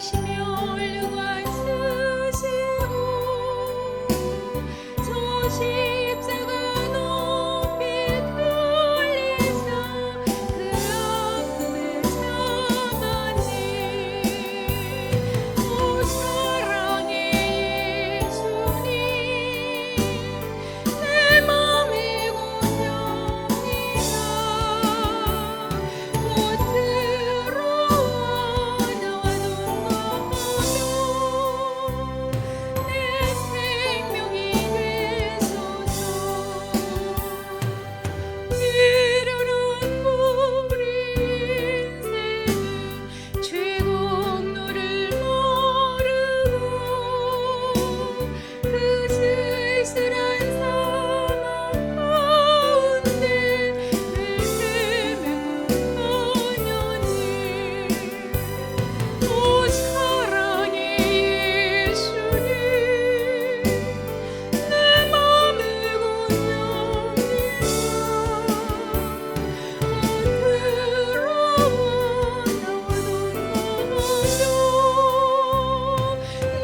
심혈과 쓰시고 저 십자가 높이 돌리사 그 아픔을 참았네. 오 사랑의 예수님 내 맘을 공명이라 곧 들어와 나와 동거하며 내 생명이 되소서. 때로는 우리 인생은 죄공로를 모르고 그 쓸쓸한 사막 가운데 늘 헤매고 다녔네. 오 사랑의 예수님 내 맘을 공명이라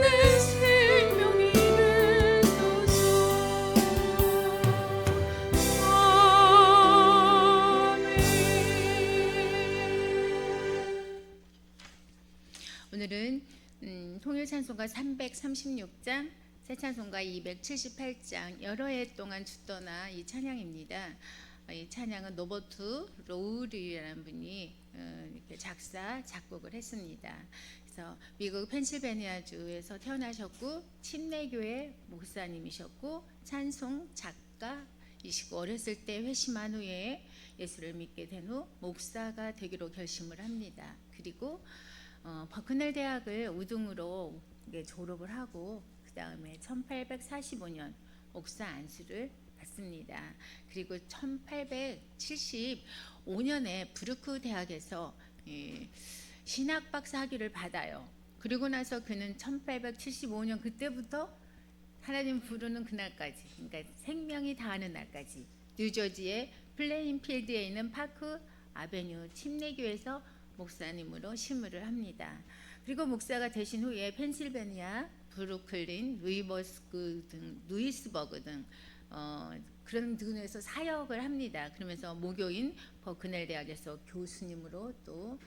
내 생명이 되소서. 오늘은 통일 찬송가 336장, 새 찬송가 278장 여러 해 동안 죽떠나 이 찬양입니다. 이 찬양은 노버트 로우리라는 분이 이렇게 작사 작곡을 했습니다. 그래서 미국 펜실베니아주에서 태어나셨고 침례교회 목사님이셨고 찬송 작가이시고 어렸을 때 회심한 후에 예수를 믿게 된 후 목사가 되기로 결심을 합니다. 그리고 버크넬 대학을 우등으로 졸업을 하고 그 다음에 1845년 목사 안수를 받습니다. 그리고 1875년에 부르크 대학에서 신학 박사 학위를 받아요. 그리고 나서 그는 1875년 그때부터 하나님 부르는 그날까지, 그러니까 생명이 다하는 날까지 뉴저지의 플레인필드에 있는 파크 아베뉴 침례교에서 목사님으로 심의를 합니다. 그리고 목사가 되신 후에 펜실베니아, 브루클린, 루이스버그 등 그런 등에서 사역을 합니다. 그러면서 모교인 버크넬 대학에서 교수님으로 또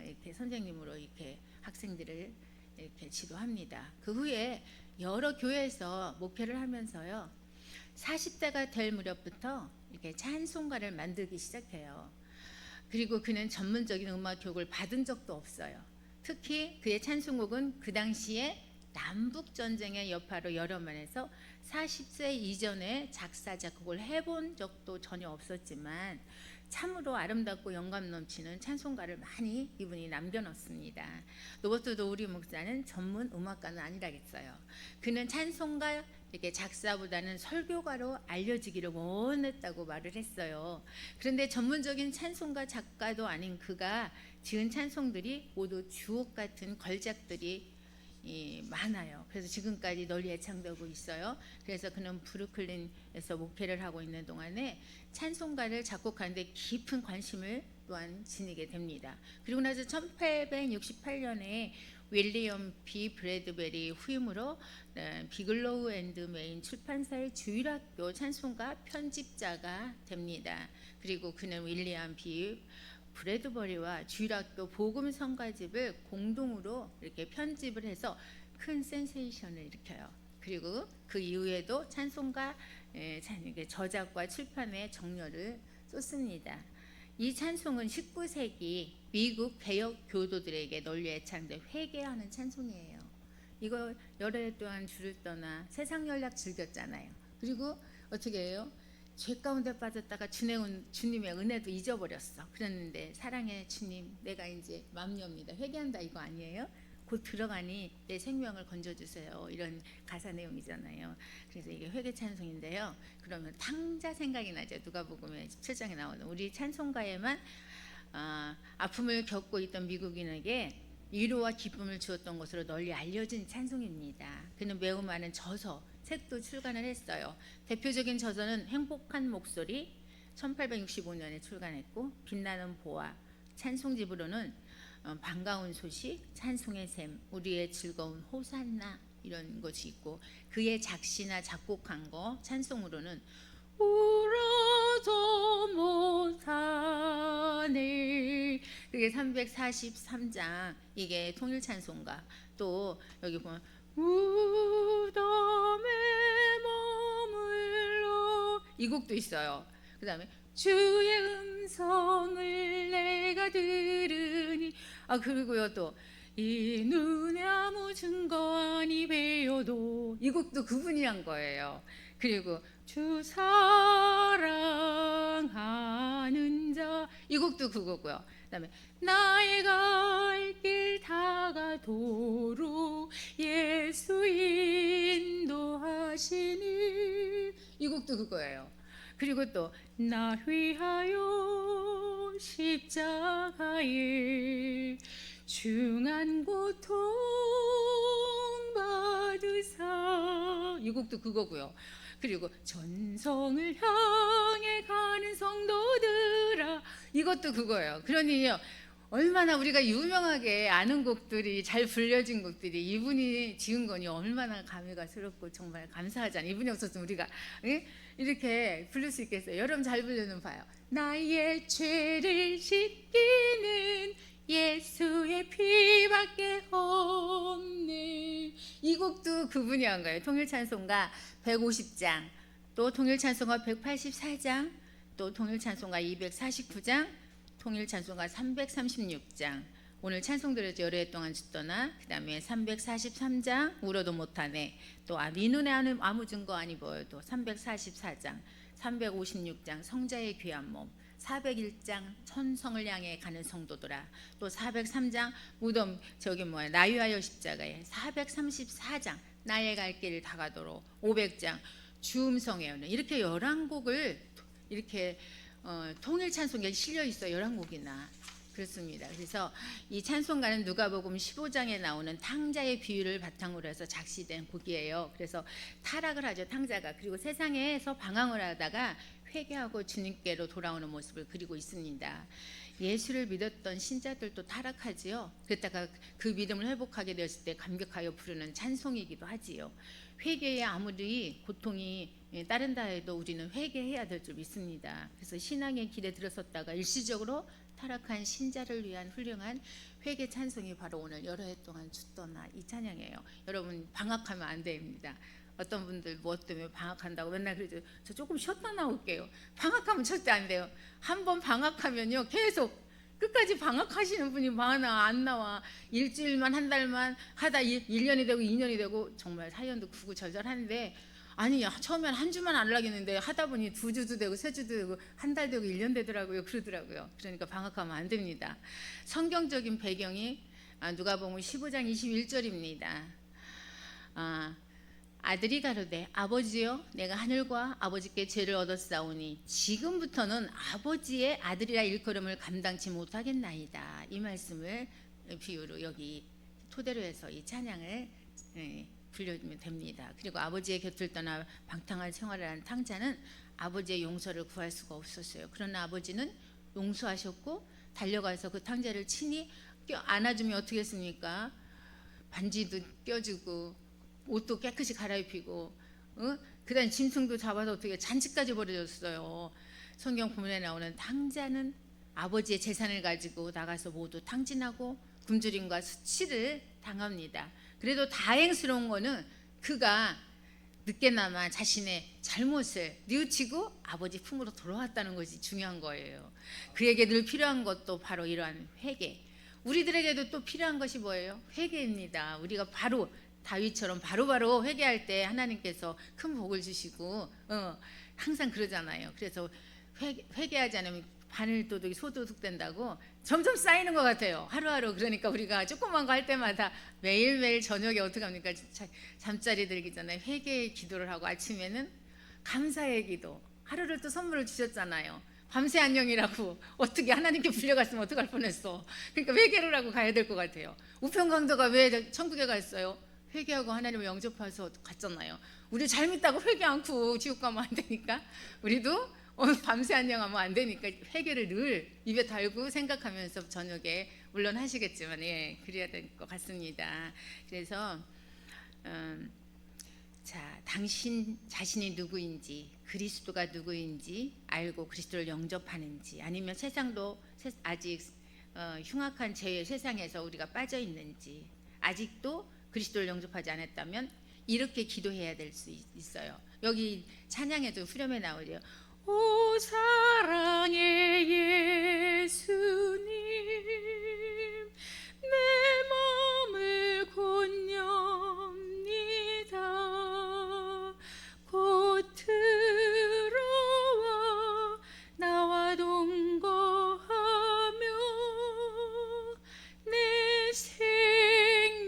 이렇게 선생님으로 이렇게 학생들을 이렇게 지도합니다. 그 후에 여러 교회에서 목회를 하면서요, 40대가 될 무렵부터 이렇게 찬송가를 만들기 시작해요. 그리고 그는 전문적인 음악 교육을 받은 적도 없어요. 특히 그의 찬송곡은 그 당시에 남북 전쟁의 여파로 여러 면에서 40세 이전에 작사 작곡을 해본 적도 전혀 없었지만 참으로 아름답고 영감 넘치는 찬송가를 많이 이분이 남겨놓습니다. 로버트 도우리 목사는 전문 음악가는 아니라겠어요. 그는 찬송가 이렇게 작사보다는 설교가로 알려지기를 원했다고 말을 했어요. 그런데 전문적인 찬송가 작가도 아닌 그가 지은 찬송들이 모두 주옥 같은 걸작들이 많아요. 그래서 지금까지 널리 애창되고 있어요. 그래서 그는 브루클린에서 목회를 하고 있는 동안에 찬송가를 작곡하는데 깊은 관심을 또한 지니게 됩니다. 그리고 나서 1868년에 윌리엄 B. 브래드베리 후임으로 비글로우 앤드 메인 출판사의 주일학교 찬송가 편집자가 됩니다. 그리고 그는 윌리엄 B. 브래드버리와 주일학교 복음 성가집을 공동으로 이렇게 편집을 해서 큰 센세이션을 일으켜요. 그리고 그 이후에도 찬송가 저작과 출판에 정열을 쏟습니다. 이 찬송은 19세기 미국 개혁 교도들에게 널리 애창돼 회개하는 찬송이에요. 이거 여러 해 동안 주를 떠나 세상 연락 즐겼잖아요. 그리고 어떻게 해요? 죄 가운데 빠졌다가 주님의 은혜도 잊어버렸어. 그랬는데 사랑의 주님, 내가 이제 마음 엽니다. 회개한다 이거 아니에요? 곧 들어가니 내 생명을 건져주세요. 이런 가사 내용이잖아요. 그래서 이게 회개 찬송인데요. 그러면 탕자 생각이 나죠. 누가복음에 17장에 나오는 우리 찬송가에만 아픔을 겪고 있던 미국인에게 위로와 기쁨을 주었던 것으로 널리 알려진 찬송입니다. 그는 매우 많은 저서, 책도 출간을 했어요. 대표적인 저서는 행복한 목소리 1865년에 출간했고 빛나는 보화, 찬송집으로는 반가운 소식, 찬송의 샘, 우리의 즐거운 호산나 이런 것이 있고, 그의 작시나 작곡한 거 찬송으로는 울어도 못하네, 그게 343장, 이게 통일찬송가. 또 여기 보면 무덤에 머물러, 이 곡도 있어요. 그 다음에 주의 음성을 내가 들으니, 그리고요 또 이 눈에 아무 증거 아니 배워도, 이 곡도 그분이 한 거예요. 그리고 주 사랑하는 자, 이 곡도 그거고요. 그다음에 나의 갈 길 다가도록 예수 인도하시니, 이 곡도 그거예요. 그리고 또 나 위하여 십자가에 중한 고통 받으사, 이 곡도 그거고요. 그리고 전성을 향해 가는 성도들아, 이것도 그거예요. 그러니요, 얼마나 우리가 유명하게 아는 곡들이, 잘 불려진 곡들이 이분이 지은 거니 얼마나 감회가스럽고 정말 감사하잖아요. 이분이 없었으면 우리가 이렇게 부를 수 있겠어요. 여러분 잘 부르는 봐요. 나의 죄를 씻기는 예수의 피밖에 없네, 이 곡도 그분이 한 거예요. 통일찬송가 150장, 또 통일찬송가 184장, 또 통일찬송가 249장, 통일찬송가 336장, 오늘 찬송 들었죠. 여러 해 동안 죽더나, 그 다음에 343장 울어도 못하네, 또 네 눈에 아무 증거 아니 보여도 344장, 356장 성자의 귀한 몸, 401장 천성을 향해 가는 성도들아, 또 403장 무덤 나 위하여 십자가에, 434장 나의 갈 길을 다가도록, 500장 주음성의 연은, 이렇게 11곡을 이렇게 통일 찬송에 실려 있어요. 11곡이나. 그렇습니다. 그래서 이 찬송가는 누가복음 15장에 나오는 탕자의 비유를 바탕으로 해서 작시된 곡이에요. 그래서 타락을 하죠, 탕자가. 그리고 세상에서 방황을 하다가 회개하고 주님께로 돌아오는 모습을 그리고 있습니다. 예수를 믿었던 신자들도 타락하지요. 그랬다가 그 믿음을 회복하게 되었을 때 감격하여 부르는 찬송이기도 하지요. 회개에 아무리 고통이 따른다 해도 우리는 회개해야 될 줄 믿습니다. 그래서 신앙의 길에 들어섰다가 일시적으로 타락한 신자를 위한 훌륭한 회개 찬송이 바로 오늘 여러 해 동안 죽더나 이 찬양이에요. 여러분 방학하면 안 됩니다. 어떤 분들 뭐 때문에 방학한다고 맨날 그러죠. 저 조금 쉬었다 나올게요. 방학하면 절대 안 돼요. 한번 방학하면요 계속 끝까지 방학하시는 분이 많아. 안 나와. 일주일만 한 달만 하다 1년이 되고 2년이 되고, 정말 사연도 구구절절한데, 아니 처음엔 한 주만 안 하겠는데 하다 보니 2주도 되고 3주도 되고 한 달 되고 1년 되더라고요. 그러더라고요. 그러니까 방학하면 안 됩니다. 성경적인 배경이 누가복음 15장 21절입니다. 아들이 가로되 아버지여 내가 하늘과 아버지께 죄를 얻었사오니 지금부터는 아버지의 아들이라 일컬음을 감당치 못하겠나이다. 이 말씀을 비유로 여기 토대로 해서 이 찬양을 불려주면 됩니다. 그리고 아버지의 곁을 떠나 방탕한 생활을 한 탕자는 아버지의 용서를 구할 수가 없었어요. 그러나 아버지는 용서하셨고 달려가서 그 탕자를 친히 안아주면 어떻겠습니까? 반지도 껴주고 옷도 깨끗이 갈아입히고, 그다음 짐승도 잡아서 어떻게 잔치까지 벌여줬어요. 성경 본문에 나오는 탕자는 아버지의 재산을 가지고 나가서 모두 탕진하고 굶주림과 수치를 당합니다. 그래도 다행스러운 거는 그가 늦게나마 자신의 잘못을 뉘우치고 아버지 품으로 돌아왔다는 것이 중요한 거예요. 그에게 늘 필요한 것도 바로 이러한 회개. 우리들에게도 또 필요한 것이 뭐예요? 회개입니다. 우리가 바로 다윗처럼 바로바로 회개할 때 하나님께서 큰 복을 주시고 항상 그러잖아요. 그래서 회개하지 않으면 바늘도둑이 소도둑 된다고 점점 쌓이는 것 같아요. 하루하루. 그러니까 우리가 조그만 거 할 때마다 매일매일 저녁에 어떻게 합니까? 잠자리 들기 전에 회개의 기도를 하고 아침에는 감사의 기도. 하루를 또 선물을 주셨잖아요. 밤새 안녕이라고. 어떻게 하나님께 불려갔으면 어떡할 뻔했어. 그러니까 회개를 하고 가야 될 것 같아요. 우편강도가 왜 천국에 갔어요? 회개하고 하나님을 영접해서 갔잖아요. 우리 잘 믿다고 회개 않고 지옥 가면 안 되니까 우리도 밤새 안녕하면 안 되니까 회개를 늘 입에 달고 생각하면서 저녁에 물론 하시겠지만 그래야 될 것 같습니다. 그래서 자, 당신 자신이 누구인지, 그리스도가 누구인지 알고 그리스도를 영접하는지, 아니면 세상도 아직 흉악한 죄의 세상에서 우리가 빠져 있는지, 아직도 그리스도를 영접하지 않았다면 이렇게 기도해야 될 수 있어요. 여기 찬양에도 후렴에 나오죠. 오 사랑의 예수님, 내 마음을 곧엽니다. 곧 들어와 나와 동거하며 내 생명이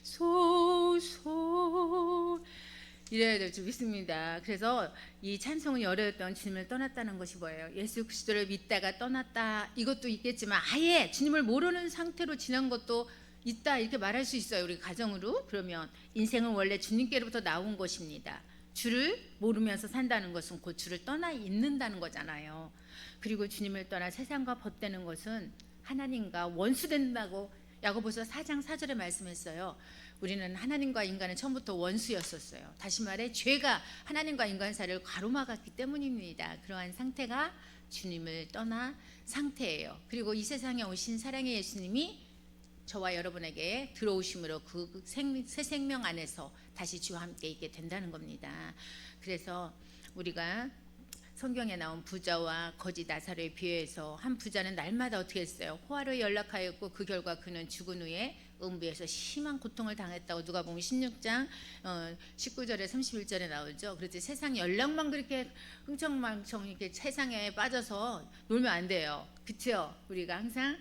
되소서. 이래야 될 줄 믿습니다. 그래서 이 찬송은 열어였던 주님을 떠났다는 것이 뭐예요? 예수 그리스도를 믿다가 떠났다, 이것도 있겠지만 아예 주님을 모르는 상태로 지난 것도 있다, 이렇게 말할 수 있어요. 우리 가정으로. 그러면 인생은 원래 주님께로부터 나온 것입니다. 주를 모르면서 산다는 것은 곧 주를 떠나 있는다는 거잖아요. 그리고 주님을 떠나 세상과 벗되는 것은 하나님과 원수된다고 야고보서 4장 4절에 말씀했어요. 우리는 하나님과 인간은 처음부터 원수였었어요. 다시 말해 죄가 하나님과 인간 사이를 가로막았기 때문입니다. 그러한 상태가 주님을 떠나 상태예요. 그리고 이 세상에 오신 사랑의 예수님이 저와 여러분에게 들어오심으로 그 새 생명 안에서 다시 주와 함께 있게 된다는 겁니다. 그래서 우리가 성경에 나온 부자와 거지 나사로의 비유에서 한 부자는 날마다 어떻게 했어요? 호화를 연락하였고 그 결과 그는 죽은 후에 음부에서 심한 고통을 당했다고 누가복음 16장 19절에 31절에 나오죠. 그렇지, 세상 연락만 그렇게 흥청망청 이렇게 세상에 빠져서 놀면 안 돼요. 그렇죠? 우리가 항상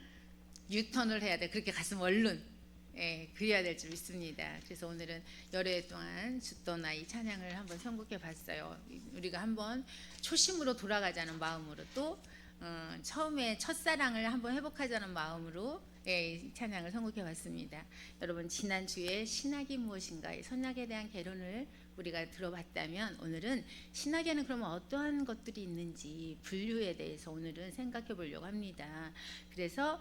유턴을 해야 돼. 그렇게 가슴 얼른 그래야 될 줄 믿습니다. 그래서 오늘은 열흘 동안 주떠나 이 찬양을 한번 선곡해 봤어요. 우리가 한번 초심으로 돌아가자는 마음으로, 또 처음에 첫사랑을 한번 회복하자는 마음으로 이 찬양을 선곡해 봤습니다. 여러분, 지난주에 신학이 무엇인가의 선악에 대한 개론을 우리가 들어봤다면, 오늘은 신학에는 그러면 어떠한 것들이 있는지 분류에 대해서 오늘은 생각해 보려고 합니다. 그래서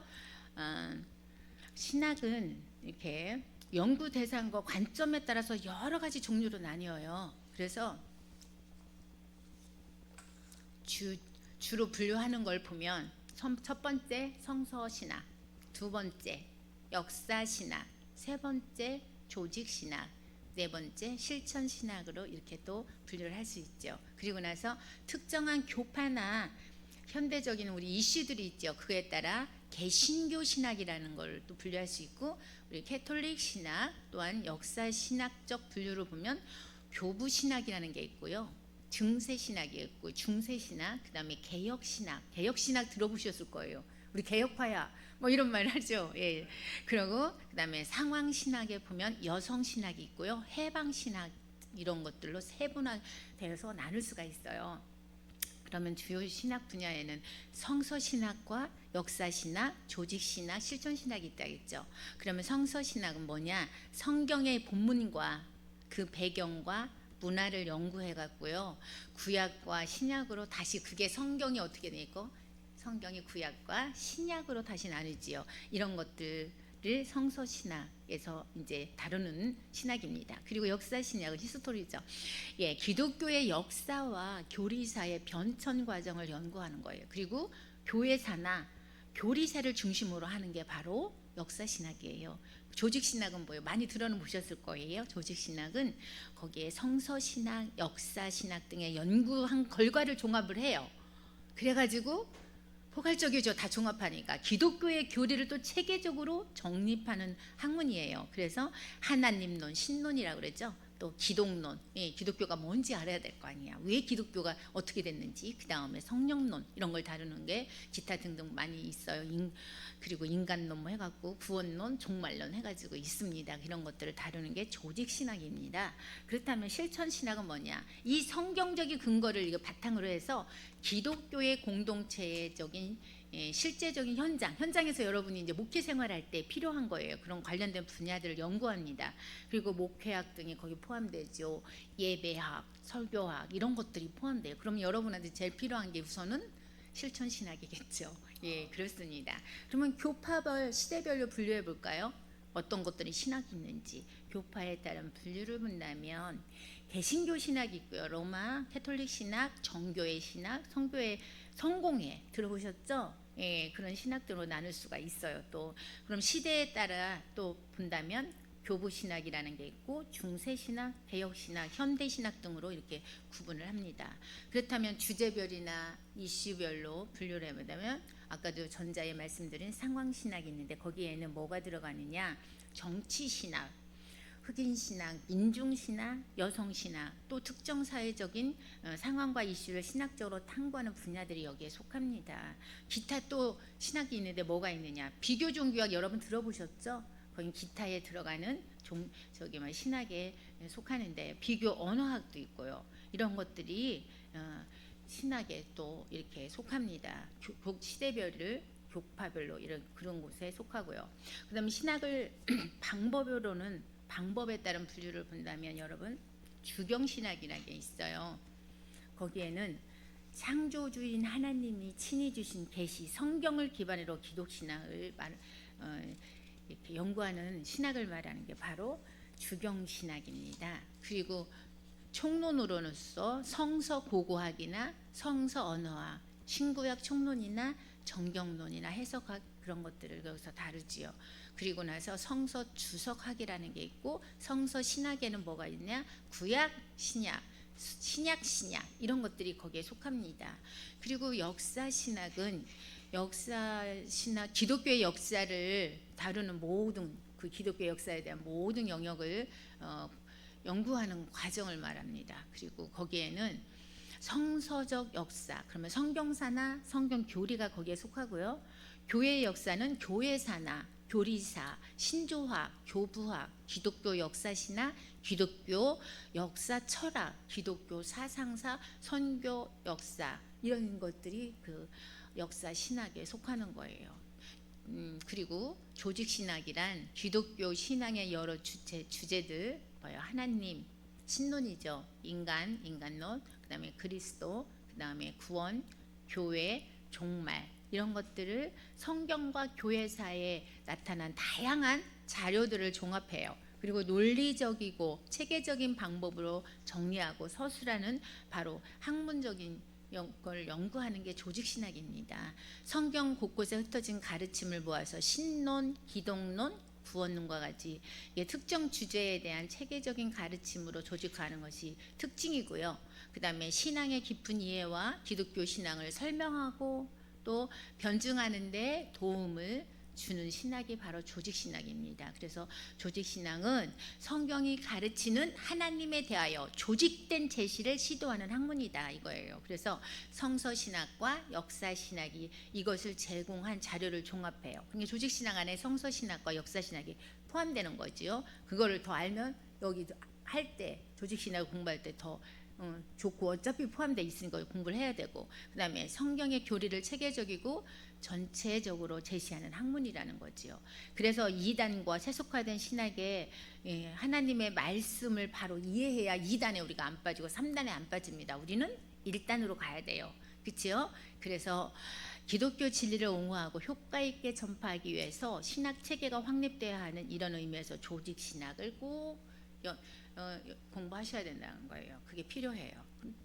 신학은 이렇게 연구 대상과 관점에 따라서 여러 가지 종류로 나뉘어요. 그래서 주로 분류하는 걸 보면 첫 번째 성서신학, 두 번째 역사신학, 세 번째 조직신학, 네 번째 실천신학으로 이렇게 또 분류를 할 수 있죠. 그리고 나서 특정한 교파나 현대적인 우리 이슈들이 있죠. 그에 따라 개신교 신학이라는 걸 또 분류할 수 있고, 우리 캐톨릭 신학 또한 역사 신학적 분류로 보면 교부 신학이라는 게 있고요, 증세 신학이 있고 중세 신학, 그다음에 개혁 신학. 개혁 신학 들어보셨을 거예요. 우리 개혁파야 뭐 이런 말 하죠. 그리고 그다음에 상황 신학에 보면 여성 신학이 있고요, 해방 신학, 이런 것들로 세분화되어서 나눌 수가 있어요. 그러면 주요 신학 분야에는 성서신학과 역사신학, 조직신학, 실천신학이 있다겠죠. 그러면 성서신학은 뭐냐? 성경의 본문과 그 배경과 문화를 연구해 갖고요, 구약과 신약으로 다시, 그게 성경이 어떻게 돼 있고 성경이 구약과 신약으로 다시 나누지요. 이런 것들을 성서신학에서 이제 다루는 신학입니다. 그리고 역사신학은 히스토리죠. 기독교의 역사와 교리사의 변천 과정을 연구하는 거예요. 그리고 교회사나 교리사를 중심으로 하는 게 바로 역사신학이에요. 조직신학은 뭐예요? 많이 들어는 보셨을 거예요. 조직신학은 거기에 성서신학, 역사신학 등의 연구한 결과를 종합을 해요. 그래가지고 포괄적이죠. 다 종합하니까 기독교의 교리를 또 체계적으로 정립하는 학문이에요. 그래서 하나님론, 신론이라고 그러죠. 또 기독론, 기독교가 뭔지 알아야 될 거 아니야. 왜 기독교가 어떻게 됐는지, 그 다음에 성령론, 이런 걸 다루는 게 기타 등등 많이 있어요. 그리고 인간론 뭐 해갖고 구원론, 종말론 해가지고 있습니다. 이런 것들을 다루는 게 조직신학입니다. 그렇다면 실천신학은 뭐냐? 이 성경적인 근거를 이거 바탕으로 해서 기독교의 공동체적인 실제적인 현장에서 여러분이 이제 목회 생활할 때 필요한 거예요. 그런 관련된 분야들을 연구합니다. 그리고 목회학 등이 거기 포함되죠. 예배학, 설교학, 이런 것들이 포함돼요. 그럼 여러분한테 제일 필요한 게 우선은 실천 신학이겠죠. 예, 그렇습니다. 그러면 교파별 시대별로 분류해 볼까요? 어떤 것들이 신학이 있는지 교파에 따른 분류를 본다면 개신교 신학이 있고요. 로마 캐톨릭 신학, 정교회 신학, 성교회, 성공회 들어보셨죠? 예, 그런 신학들로 나눌 수가 있어요. 또 그럼 시대에 따라 또 본다면 교부 신학이라는 게 있고 중세 신학, 개혁 신학, 현대 신학 등으로 이렇게 구분을 합니다. 그렇다면 주제별이나 이슈별로 분류를 해보자면 아까도 전자에 말씀드린 상황 신학이 있는데 거기에는 뭐가 들어가느냐? 정치 신학, 흑인 신학, 민중 신학, 여성 신학, 또 특정 사회적인 상황과 이슈를 신학적으로 탐구하는 분야들이 여기에 속합니다. 기타 또 신학이 있는데 뭐가 있느냐? 비교 종교학 여러분 들어보셨죠? 거기 기타에 들어가는 신학에 속하는데 비교 언어학도 있고요. 이런 것들이 신학에 또 이렇게 속합니다. 시대별을 교파별로 이런 그런 곳에 속하고요. 그다음에 신학을 방법에 따른 분류를 본다면 여러분 주경 신학이라는 게 있어요. 거기에는 창조주인 하나님이 친히 주신 계시 성경을 기반으로 기독 신학을 이렇게 연구하는 신학을 말하는 게 바로 주경 신학입니다. 그리고 총론으로서 성서 고고학이나 성서 언어학, 신구약 총론이나 정경론이나 해석학 그런 것들을 여기서 다루지요. 그리고 나서 성서 주석학이라는 게 있고 성서 신학에는 뭐가 있냐? 구약, 신약, 신약 이런 것들이 거기에 속합니다. 그리고 역사 신학은 기독교의 역사를 다루는 모든 그 기독교 역사에 대한 모든 영역을 연구하는 과정을 말합니다. 그리고 거기에는 성서적 역사, 그러면 성경사나 성경 교리가 거기에 속하고요. 교회의 역사는 교회사나 교리사, 신조학, 교부학, 기독교 역사신학, 기독교 역사 철학, 기독교 사상사, 선교 역사 이런 것들이 그 역사 신학에 속하는 거예요. 그리고 조직 신학이란 기독교 신앙의 여러 주제들 하나님, 신론이죠. 인간론, 그다음에 그리스도, 그다음에 구원, 교회, 종말 이런 것들을 성경과 교회사에 나타난 다양한 자료들을 종합해요. 그리고 논리적이고 체계적인 방법으로 정리하고 서술하는 바로 학문적인 걸 연구하는 게 조직신학입니다. 성경 곳곳에 흩어진 가르침을 모아서 신론, 기독론, 구원론과 같이 특정 주제에 대한 체계적인 가르침으로 조직하는 것이 특징이고요. 그 다음에 신앙의 깊은 이해와 기독교 신앙을 설명하고 또 변증하는 데 도움을 주는 신학이 바로 조직신학입니다. 그래서 조직신학은 성경이 가르치는 하나님에 대하여 조직된 제시를 시도하는 학문이다 이거예요. 그래서 성서신학과 역사신학이 이것을 제공한 자료를 종합해요. 그러니까 조직신학 안에 성서신학과 역사신학이 포함되는 거지요. 그거를 더 알면 여기 할 때 조직신학 공부할 때 더 좋고 어차피 포함되어 있으니까 공부를 해야 되고 그 다음에 성경의 교리를 체계적이고 전체적으로 제시하는 학문이라는 거지요. 그래서 2단과 세속화된 신학에 하나님의 말씀을 바로 이해해야 2단에 우리가 안 빠지고 3단에 안 빠집니다. 우리는 1단으로 가야 돼요. 그렇죠? 그래서 기독교 진리를 옹호하고 효과 있게 전파하기 위해서 신학 체계가 확립돼야 하는 이런 의미에서 조직 신학을 꼭 공부하셔야 된다는 거예요. 그게 필요해요.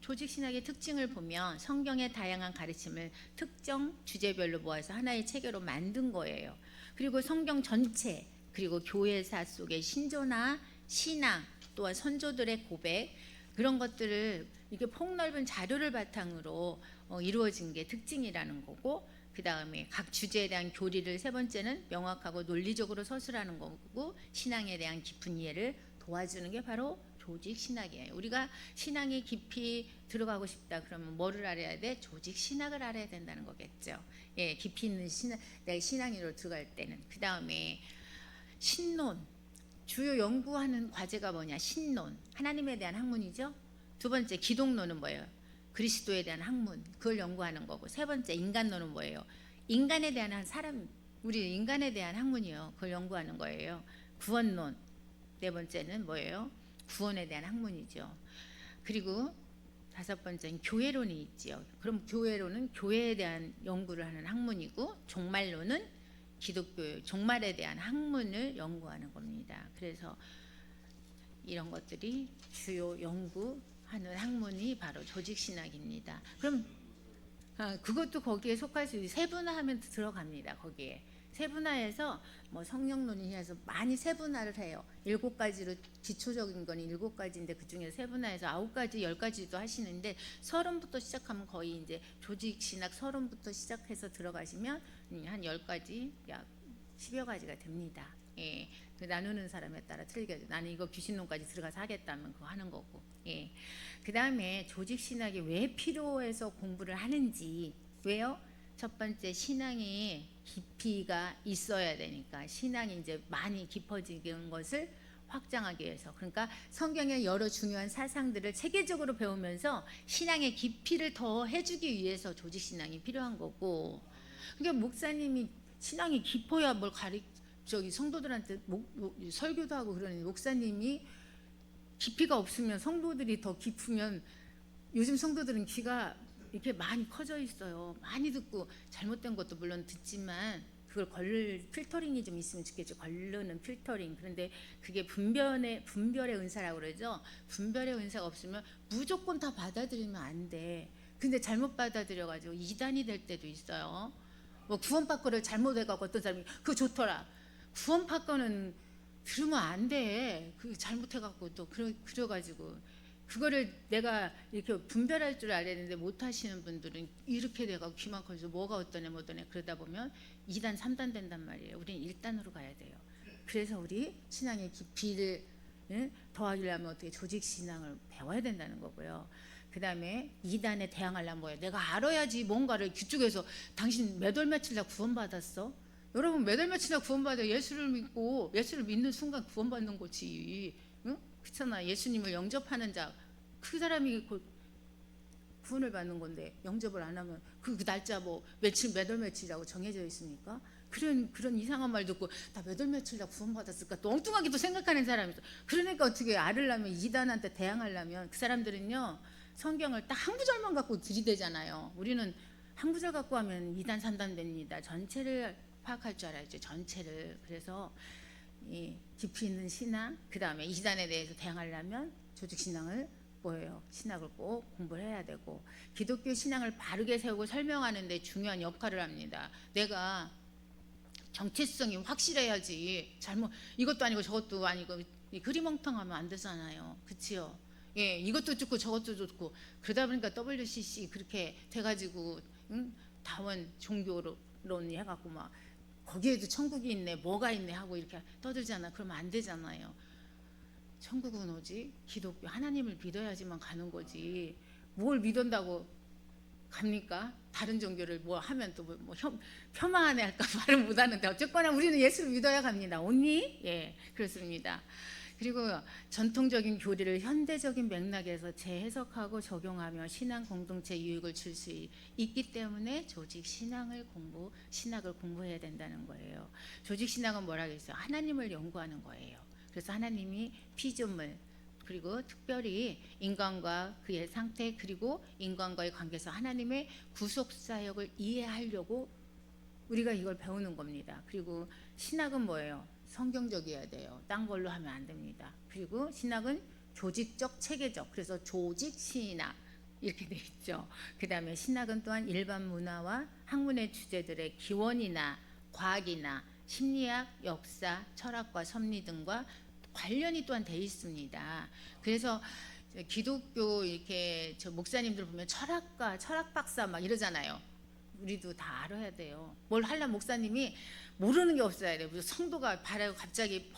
조직 신학의 특징을 보면 성경의 다양한 가르침을 특정 주제별로 모아서 하나의 체계로 만든 거예요. 그리고 성경 전체 그리고 교회사 속의 신조나 신앙 또한 선조들의 고백 그런 것들을 이렇게 폭넓은 자료를 바탕으로 이루어진 게 특징이라는 거고 그 다음에 각 주제에 대한 교리를 세 번째는 명확하고 논리적으로 서술하는 거고 신앙에 대한 깊은 이해를 도와주는 게 바로 조직 신학이에요. 우리가 신앙에 깊이 들어가고 싶다 그러면 뭐를 알아야 돼? 조직 신학을 알아야 된다는 거겠죠. 예, 깊이 있는 내가 신앙으로 들어갈 때는 그 다음에 신론 주요 연구하는 과제가 뭐냐? 신론 하나님에 대한 학문이죠. 두 번째 기독론은 뭐예요? 그리스도에 대한 학문 그걸 연구하는 거고 세 번째 인간론은 뭐예요? 인간에 대한 우리 인간에 대한 학문이요. 그걸 연구하는 거예요. 구원론 네 번째는 뭐예요? 구원에 대한 학문이죠. 그리고 다섯 번째는 교회론이 있지요. 그럼 교회론은 교회에 대한 연구를 하는 학문이고, 종말론은 기독교 종말에 대한 학문을 연구하는 겁니다. 그래서 이런 것들이 주요 연구하는 학문이 바로 조직신학입니다. 그럼 그것도 거기에 속할 수 있어요. 세분화하면 들어갑니다. 거기에 세분화해서 뭐 성령론이 해서 많이 세분화를 해요. 7가지로 기초적인 건 7가지인데 그 중에 세분화해서 9가지, 10가지도 하시는데, 서론부터 시작하면 거의 이제 조직신학 서론부터 시작해서 들어가시면 한 10가지, 약 10여 가지가 됩니다. 예. 그 나누는 사람에 따라 틀리게, 나는 이거 귀신론까지 들어가서 하겠다면 그거 하는 거고. 예. 그 다음에 조직신학이 왜 필요해서 공부를 하는지. 왜요? 첫 번째, 신앙이 깊이가 있어야 되니까, 신앙이 이제 많이 깊어지는 것을 확장하기 위해서. 그러니까 성경의 여러 중요한 사상들을 체계적으로 배우면서 신앙의 깊이를 더 해주기 위해서 조직신앙이 필요한 거고. 그러니까 목사님이 신앙이 깊어야 뭘 저기 성도들한테 설교도 하고 그러는, 목사님이 깊이가 없으면, 성도들이 더 깊으면, 요즘 성도들은 귀가 이렇게 많이 커져 있어요. 많이 듣고 잘못된 것도 물론 듣지만 그걸 걸를 필터링이 좀 있으면 좋겠죠. 걸르는 필터링. 그런데 그게 분별의 은사라고 그러죠. 분별의 은사가 없으면 무조건 다 받아들이면 안 돼. 근데 잘못 받아들여가지고 이단이 될 때도 있어요. 뭐 구원받고를 잘못해가고 어떤 사람이 그거 좋더라. 구원받고는 들으면 안 돼. 그 잘못해갖고 또 그래가지고 그거를 내가 이렇게 분별할 줄 알아야 되는데 못 하시는 분들은 이렇게 돼가고 귀만 커져서 뭐가 어떠냐 뭐더냐 그러다 보면 2단 3단 된단 말이에요. 우리는 1단으로 가야 돼요. 그래서 우리 신앙의 깊이를 더하려면 어떻게 조직신앙을 배워야 된다는 거고요. 그 다음에 2단에 대항하려면 뭐예요? 내가 알아야지. 뭔가를 그쪽에서 당신 몇 월 며칠 날 구원받았어? 여러분 몇 월 며칠 날 구원받아? 예수를 믿고 예수를 믿는 순간 구원받는 거지. 응? 그렇잖아. 예수님을 영접하는 자, 그 사람이 구원을 받는 건데, 영접을 안 하면 그 날짜 뭐 며칠 몇 월 며칠이라고 정해져 있습니까? 그런 이상한 말 듣고 나 몇 월 며칠 날 구원받았을까 또 엉뚱하게 또 생각하는 사람이 있어. 그러니까 어떻게 알으려면, 이단한테 대항하려면 그 사람들은요 성경을 딱 한 구절만 갖고 들이대잖아요. 우리는 한 구절 갖고 하면 2단 3단 됩니다. 전체를 파악할 줄 알아야죠. 전체를. 그래서 이 깊이 있는 신앙, 그 다음에 이단에 대해서 대항하려면 조직신앙을 뭐예요? 신학을 꼭 공부를 해야 되고, 기독교 신앙을 바르게 세우고 설명하는 데 중요한 역할을 합니다. 내가 정체성이 확실해야지. 잘못 이것도 아니고 저것도 아니고 흐리멍텅하면 안 되잖아요. 그치요? 예, 이것도 좋고 저것도 좋고 그러다 보니까 WCC 그렇게 돼가지고 다원 종교론이 해갖고 막 거기에도 천국이 있네 뭐가 있네 하고 이렇게 떠들잖아. 그러면 안 되잖아요. 천국은 오직 기독교 하나님을 믿어야지만 가는 거지. 뭘 믿는다고 갑니까? 다른 종교를 뭐 하면 또 뭐 폄하하네 할까 말을 못하는데 어쨌거나 우리는 예수를 믿어야 갑니다. 언니? 예, 그렇습니다. 그리고 전통적인 교리를 현대적인 맥락에서 재해석하고 적용하며 신앙 공동체 유익을 줄 수 있기 때문에 조직 신학을 공부해야 된다는 거예요. 조직 신학은 뭐라고 했어요? 하나님을 연구하는 거예요. 그래서 하나님이 피조물, 그리고 특별히 인간과 그의 상태, 그리고 인간과의 관계에서 하나님의 구속 사역을 이해하려고 우리가 이걸 배우는 겁니다. 그리고 신학은 뭐예요? 성경적이어야 돼요. 딴 걸로 하면 안 됩니다. 그리고 신학은 조직적, 체계적. 그래서 조직 신학 이렇게 돼 있죠. 그 다음에 신학은 또한 일반 문화와 학문의 주제들의 기원이나 과학이나 심리학, 역사, 철학과 섭리 등과 관련이 또한 돼 있습니다. 그래서 기독교 이렇게 저 목사님들 보면 철학가, 철학 박사 막 이러잖아요. 우리도 다 알아야 돼요. 뭘 하려면 목사님이 모르는 게 없어야 돼요. 성도가 바라고 갑자기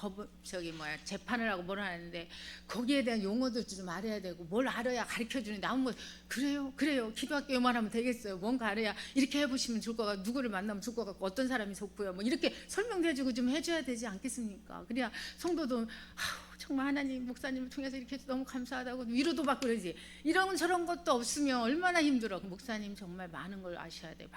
재판을 하고 뭘 하는데 거기에 대한 용어들도 좀 알아야 되고, 뭘 알아야 가르쳐주는 나온 거. 그래요 기도학교만 하면 되겠어요. 뭔가 알아야 이렇게 해보시면 좋을 것 같고, 누구를 만나면 좋을 것 같고, 어떤 사람이 좋고요 뭐 이렇게 설명해주고 좀 해줘야 되지 않겠습니까? 그래야 성도도 정말 하나님 목사님을 통해서 이렇게 해서 너무 감사하다고 위로도 받고 그러지. 이런 저런 것도 없으면 얼마나 힘들어. 목사님 정말 많은 걸 아셔야 돼.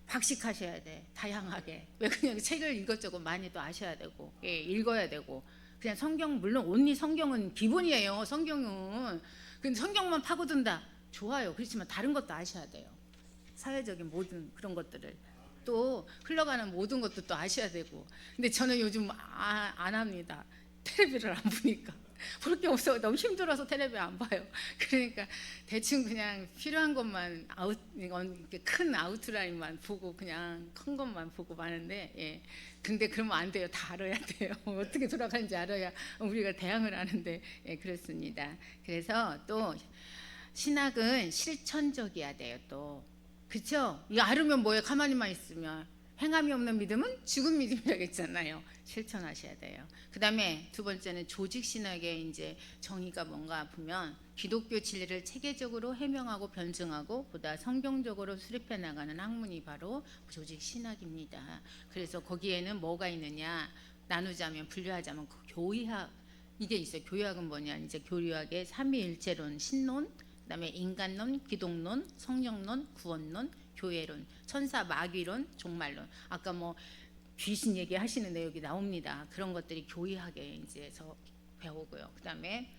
박식하셔야 돼. 다양하게. 왜 그냥 책을 이것저것 많이 또 아셔야 되고, 예, 읽어야 되고. 그냥 성경, 물론 온리 성경은 기본이에요. 성경은 근데 성경만 파고든다. 좋아요. 그렇지만 다른 것도 아셔야 돼요. 사회적인 모든 그런 것들을 또 흘러가는 모든 것도 또 아셔야 되고. 근데 저는 요즘 안 합니다. 텔레비를 안 보니까 볼 게 없어. 너무 힘들어서 텔레비 안 봐요. 그러니까 대충 그냥 필요한 것만 이렇게 큰 아웃라인만 보고 그냥 큰 것만 보고 마는데, 예. 근데 그러면 안 돼요. 다 알아야 돼요. 어떻게 돌아가는지 알아야 우리가 대항을 하는데, 예, 그렇습니다. 그래서 또 신학은 실천적이어야 돼요. 또 그렇죠? 이거 알으면 뭐예요? 가만히만 있으면. 행함이 없는 믿음은 죽은 믿음이라고 했잖아요. 실천하셔야 돼요. 그 다음에 두 번째는 조직 신학의 이제 정의가 뭔가 보면 기독교 진리를 체계적으로 해명하고 변증하고 보다 성경적으로 수립해 나가는 학문이 바로 조직 신학입니다. 그래서 거기에는 뭐가 있느냐, 나누자면 분류하자면 교의학 이게 있어요. 교의학은 뭐냐, 이제 교리학의 삼위일체론, 신론, 그다음에 인간론, 기독론, 성령론, 구원론, 교회론, 천사 마귀론, 종말론. 아까 뭐 귀신 얘기하시는 내용이 나옵니다. 그런 것들이 교의학에 이제서 배우고요. 그다음에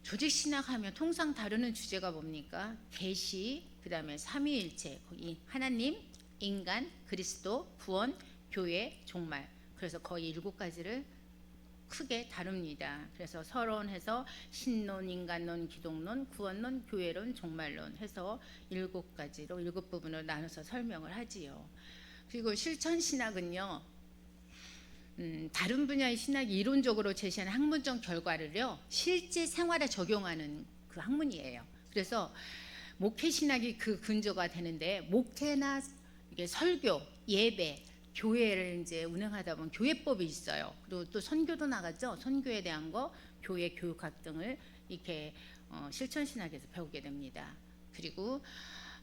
조직 신학하면 통상 다루는 주제가 뭡니까? 계시, 그다음에 삼위일체, 거기 하나님, 인간, 그리스도, 구원, 교회, 종말. 그래서 거의 7가지를 크게 다룹니다. 그래서 서론해서 신론, 인간론, 기독론, 구원론, 교회론, 종말론 해서 7가지로 7부분으로 나눠서 설명을 하지요. 그리고 실천 신학은요, 다른 분야의 신학이 이론적으로 제시하는 학문적 결과를요 실제 생활에 적용하는 그 학문이에요. 그래서 목회 신학이 그 근저가 되는데, 목회나 이게 설교, 예배, 교회를 이제 운영하다 보면 교회법이 있어요. 그리고 또 선교도 나가죠. 선교에 대한 거, 교회 교육학 등을 이렇게 실천 신학에서 배우게 됩니다. 그리고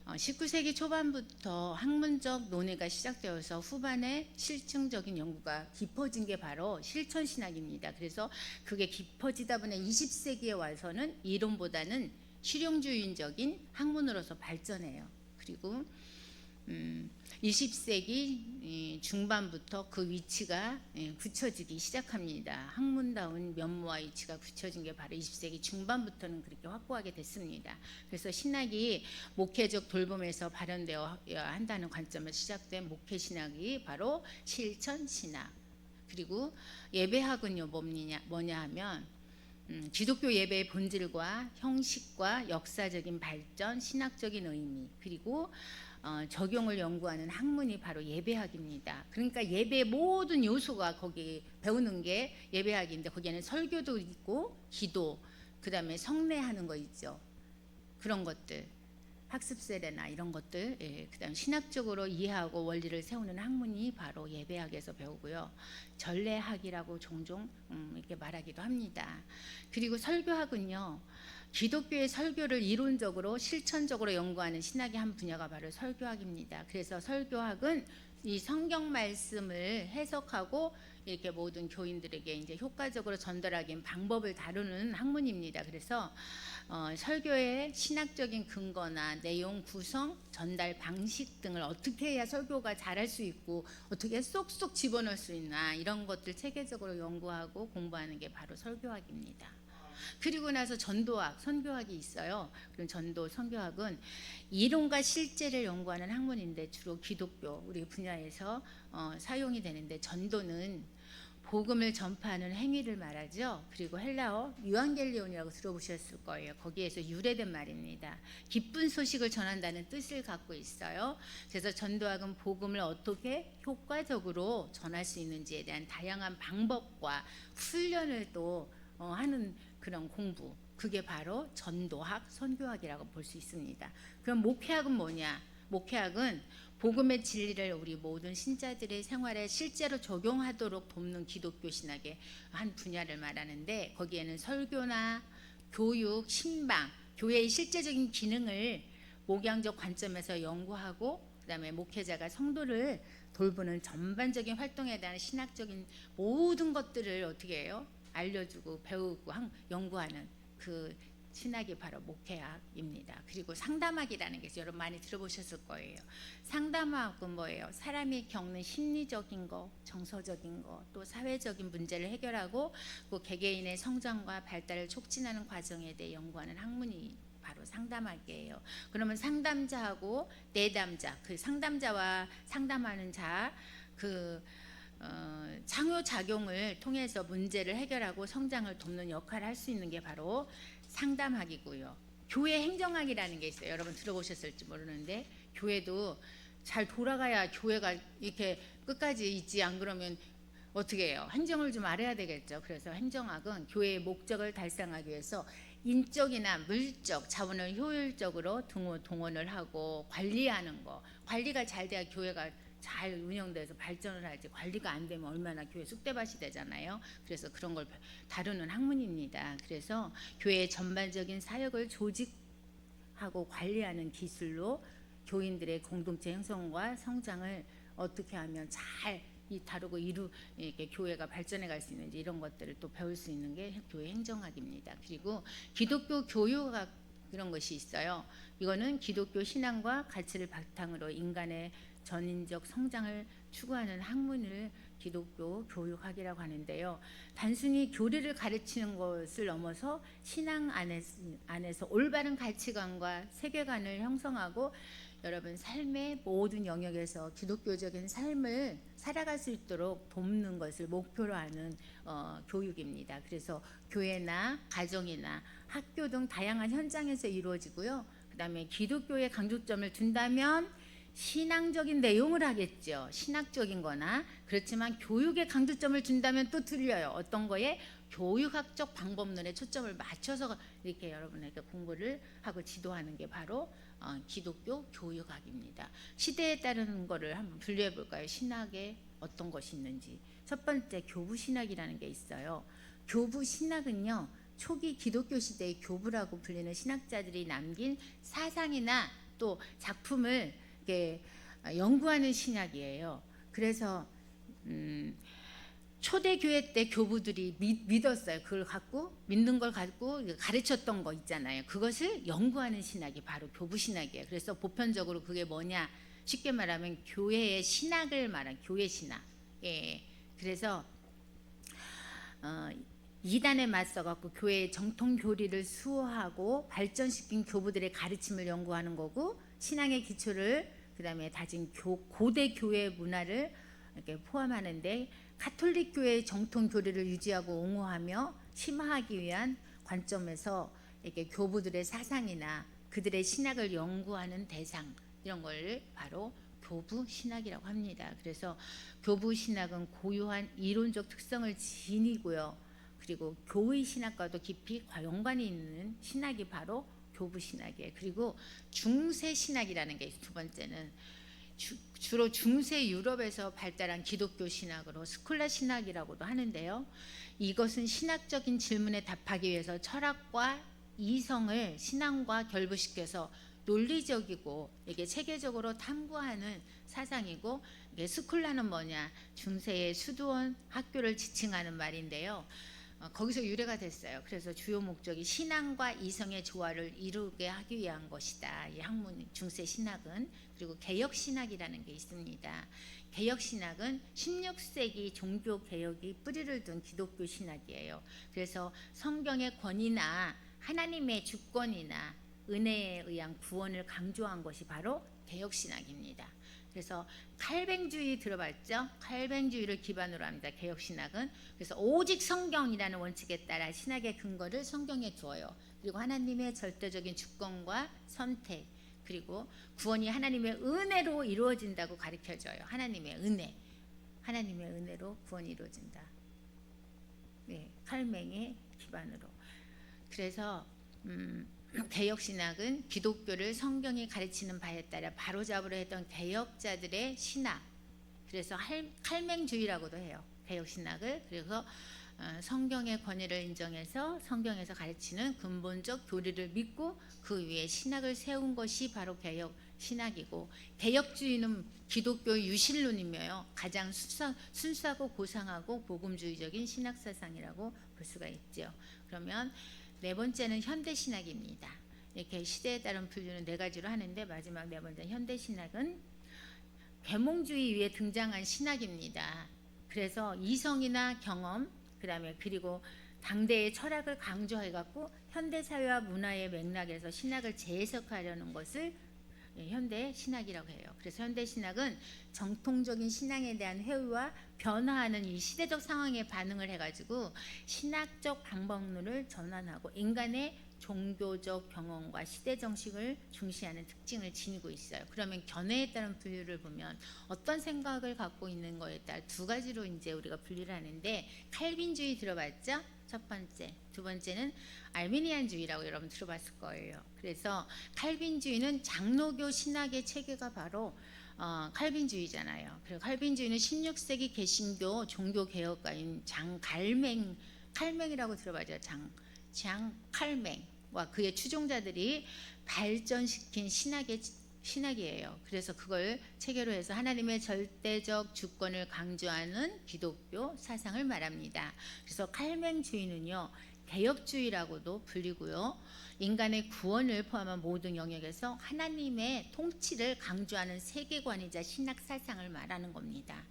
19세기 초반부터 학문적 논의가 시작되어서 후반에 실증적인 연구가 깊어진 게 바로 실천 신학입니다. 그래서 그게 깊어지다 보니 20세기에 와서는 이론보다는 실용주의적인 학문으로서 발전해요. 그리고 20세기 중반부터 그 위치가 굳혀지기 시작합니다. 학문다운 면모와 위치가 굳혀진 게 바로 20세기 중반부터는 그렇게 확고하게 됐습니다. 그래서 신학이 목회적 돌봄에서 발현되어야 한다는 관점에서 시작된 목회 신학이 바로 실천 신학. 그리고 예배학은요 뭐냐 하면 기독교 예배의 본질과 형식과 역사적인 발전, 신학적인 의미, 그리고 적용을 연구하는 학문이 바로 예배학입니다. 그러니까 예배의 모든 요소가 거기 배우는 게 예배학인데, 거기에는 설교도 있고 기도, 그 다음에 성례하는 거 있죠. 그런 것들, 학습 세례나 이런 것들, 그 다음 신학적으로 이해하고 원리를 세우는 학문이 바로 예배학에서 배우고요. 전례학이라고 종종 이렇게 말하기도 합니다. 그리고 설교학은요, 기독교의 설교를 이론적으로 실천적으로 연구하는 신학의 한 분야가 바로 설교학입니다. 그래서 설교학은 이 성경 말씀을 해석하고 이렇게 모든 교인들에게 이제 효과적으로 전달하기 방법을 다루는 학문입니다. 그래서 설교의 신학적인 근거나 내용 구성, 전달 방식 등을 어떻게 해야 설교가 잘할 수 있고 어떻게 쏙쏙 집어넣을 수 있나, 이런 것들 체계적으로 연구하고 공부하는 게 바로 설교학입니다. 그리고 나서 전도학, 선교학이 있어요. 그럼 전도, 선교학은 이론과 실제를 연구하는 학문인데 주로 기독교 우리 분야에서 사용이 되는데, 전도는 복음을 전파하는 행위를 말하죠. 그리고 헬라어 유앙겔리온이라고 들어보셨을 거예요. 거기에서 유래된 말입니다. 기쁜 소식을 전한다는 뜻을 갖고 있어요. 그래서 전도학은 복음을 어떻게 효과적으로 전할 수 있는지에 대한 다양한 방법과 훈련을 또 하는 그런 공부, 그게 바로 전도학, 선교학이라고 볼 수 있습니다. 그럼 목회학은 뭐냐? 목회학은 복음의 진리를 우리 모든 신자들의 생활에 실제로 적용하도록 돕는 기독교 신학의 한 분야를 말하는데, 거기에는 설교나 교육, 신방, 교회의 실제적인 기능을 목양적 관점에서 연구하고, 그 다음에 목회자가 성도를 돌보는 전반적인 활동에 대한 신학적인 모든 것들을 어떻게 해요? 알려주고 배우고 연구하는 그 신학이 바로 목회학입니다. 그리고 상담학이라는 게 여러분 많이 들어보셨을 거예요. 상담학은 뭐예요? 사람이 겪는 심리적인 거, 정서적인 거, 또 사회적인 문제를 해결하고 그 개개인의 성장과 발달을 촉진하는 과정에 대해 연구하는 학문이 바로 상담학이에요. 그러면 상담자하고 내담자, 그 상담자와 상담하는 자, 상호작용을 통해서 문제를 해결하고 성장을 돕는 역할을 할 수 있는 게 바로 상담학이고요. 교회 행정학이라는 게 있어요. 여러분 들어보셨을지 모르는데 교회도 잘 돌아가야 교회가 이렇게 끝까지 있지, 안 그러면 어떻게 해요? 행정을 좀 알아야 되겠죠. 그래서 행정학은 교회의 목적을 달성하기 위해서 인적이나 물적 자원을 효율적으로 동원을 하고 관리하는 거. 관리가 잘 돼야 교회가 잘 운영돼서 발전을 하지, 관리가 안 되면 얼마나 교회 쑥대밭이 되잖아요. 그래서 그런 걸 다루는 학문입니다. 그래서 교회의 전반적인 사역을 조직하고 관리하는 기술로 교인들의 공동체 형성과 성장을 어떻게 하면 잘 다루고 이렇게 교회가 발전해 갈 수 있는지, 이런 것들을 또 배울 수 있는 게 교회 행정학입니다. 그리고 기독교 교육학, 이런 것이 있어요. 이거는 기독교 신앙과 가치를 바탕으로 인간의 전인적 성장을 추구하는 학문을 기독교 교육학이라고 하는데요. 단순히 교리를 가르치는 것을 넘어서 신앙 안에서 올바른 가치관과 세계관을 형성하고 여러분 삶의 모든 영역에서 기독교적인 삶을 살아갈 수 있도록 돕는 것을 목표로 하는 교육입니다. 그래서 교회나 가정이나 학교 등 다양한 현장에서 이루어지고요. 그 다음에 기독교에 강조점을 둔다면 신앙적인 내용을 하겠죠. 신학적인 거나. 그렇지만 교육에 강조점을 준다면 또 틀려요. 어떤 거에? 교육학적 방법론에 초점을 맞춰서 이렇게 여러분에게 공부를 하고 지도하는 게 바로 기독교 교육학입니다. 시대에 따르는 거를 한번 분류해 볼까요? 신학에 어떤 것이 있는지. 첫 번째, 교부신학이라는 게 있어요. 교부신학은요, 초기 기독교 시대의 교부라고 불리는 신학자들이 남긴 사상이나 또 작품을 연구하는 신학이에요. 그래서 초대교회 때 교부들이 믿었어요. 그걸 갖고, 믿는 걸 갖고 가르쳤던 거 있잖아요. 그것을 연구하는 신학이 바로 교부신학이에요. 그래서 보편적으로 그게 뭐냐, 쉽게 말하면 교회의 신학을 말한 교회 신학. 예. 그래서 이단에 맞서갖고 교회의 정통 교리를 수호하고 발전시킨 교부들의 가르침을 연구하는 거고, 신앙의 기초를 그다음에 다진 고대 교회 문화를 이렇게 포함하는데, 가톨릭 교회의 정통 교리를 유지하고 옹호하며 심화하기 위한 관점에서 이렇게 교부들의 사상이나 그들의 신학을 연구하는 대상, 이런 걸 바로 교부 신학이라고 합니다. 그래서 교부 신학은 고유한 이론적 특성을 지니고요. 그리고 교의 신학과도 깊이 연관이 있는 신학이 바로 교부 신학이에요. 그리고 중세 신학이라는 게 두 번째는 주로 중세 유럽에서 발달한 기독교 신학으로 스콜라 신학이라고도 하는데요. 이것은 신학적인 질문에 답하기 위해서 철학과 이성을 신앙과 결부시켜서 논리적이고 이게 체계적으로 탐구하는 사상이고, 이게 스콜라는 뭐냐, 중세의 수도원 학교를 지칭하는 말인데요. 거기서 유래가 됐어요. 그래서 주요 목적이 신앙과 이성의 조화를 이루게 하기 위한 것이다, 이 학문 중세 신학은. 그리고 개혁 신학이라는 게 있습니다. 개혁 신학은 16세기 종교 개혁이 뿌리를 둔 기독교 신학이에요. 그래서 성경의 권위나 하나님의 주권이나 은혜에 의한 구원을 강조한 것이 바로 개혁 신학입니다. 그래서 칼뱅주의 들어봤죠? 칼뱅주의를 기반으로 합니다, 개혁 신학은. 그래서 오직 성경이라는 원칙에 따라 신학의 근거를 성경에 두어요. 그리고 하나님의 절대적인 주권과 선택, 그리고 구원이 하나님의 은혜로 이루어진다고 가르쳐줘요. 하나님의 은혜, 하나님의 은혜로 구원이 이루어진다. 네, 칼뱅의 기반으로. 그래서 개혁신학은 기독교를 성경이 가르치는 바에 따라 바로잡으려 했던 개혁자들의 신학, 그래서 칼뱅주의라고도 해요, 개혁신학을. 그래서 성경의 권위를 인정해서 성경에서 가르치는 근본적 교리를 믿고 그 위에 신학을 세운 것이 바로 개혁신학이고, 개혁주의는 기독교의 유실론이며 가장 순수하고 고상하고 복음주의적인 신학사상이라고 볼 수가 있죠. 그러면 네 번째는 현대 신학입니다. 이렇게 시대에 따른 분류는 네 가지로 하는데 마지막 네 번째 현대 신학은 계몽주의 위에 등장한 신학입니다. 그래서 이성이나 경험, 그다음에 그리고 당대의 철학을 강조해 갖고 현대 사회와 문화의 맥락에서 신학을 재해석하려는 것을 현대 신학이라고 해요. 그래서 현대 신학은 정통적인 신앙에 대한 회의와 변화하는 이 시대적 상황에 반응을 해가지고 신학적 방법론을 전환하고 인간의 종교적 경험과 시대 정식을 중시하는 특징을 지니고 있어요. 그러면 견해에 따른 분류를 보면 어떤 생각을 갖고 있는 거에 따라 두 가지로 이제 우리가 분류를 하는데, 칼빈주의 들어봤죠? 첫 번째. 두 번째는 알미니안주의라고 여러분 들어봤을 거예요. 그래서 칼빈주의는 장로교 신학의 체계가 바로 칼빈주의잖아요. 그리고 칼빈주의는 16세기 개신교 종교 개혁가인 장 칼맹이라고 들어봤죠. 장 칼맹과 그의 추종자들이 발전시킨 신학이에요. 그래서 그걸 체계로 해서 하나님의 절대적 주권을 강조하는 기독교 사상을 말합니다. 그래서 칼맹주의는요, 개혁주의라고도 불리고요, 인간의 구원을 포함한 모든 영역에서 하나님의 통치를 강조하는 세계관이자 신학 사상을 말하는 겁니다.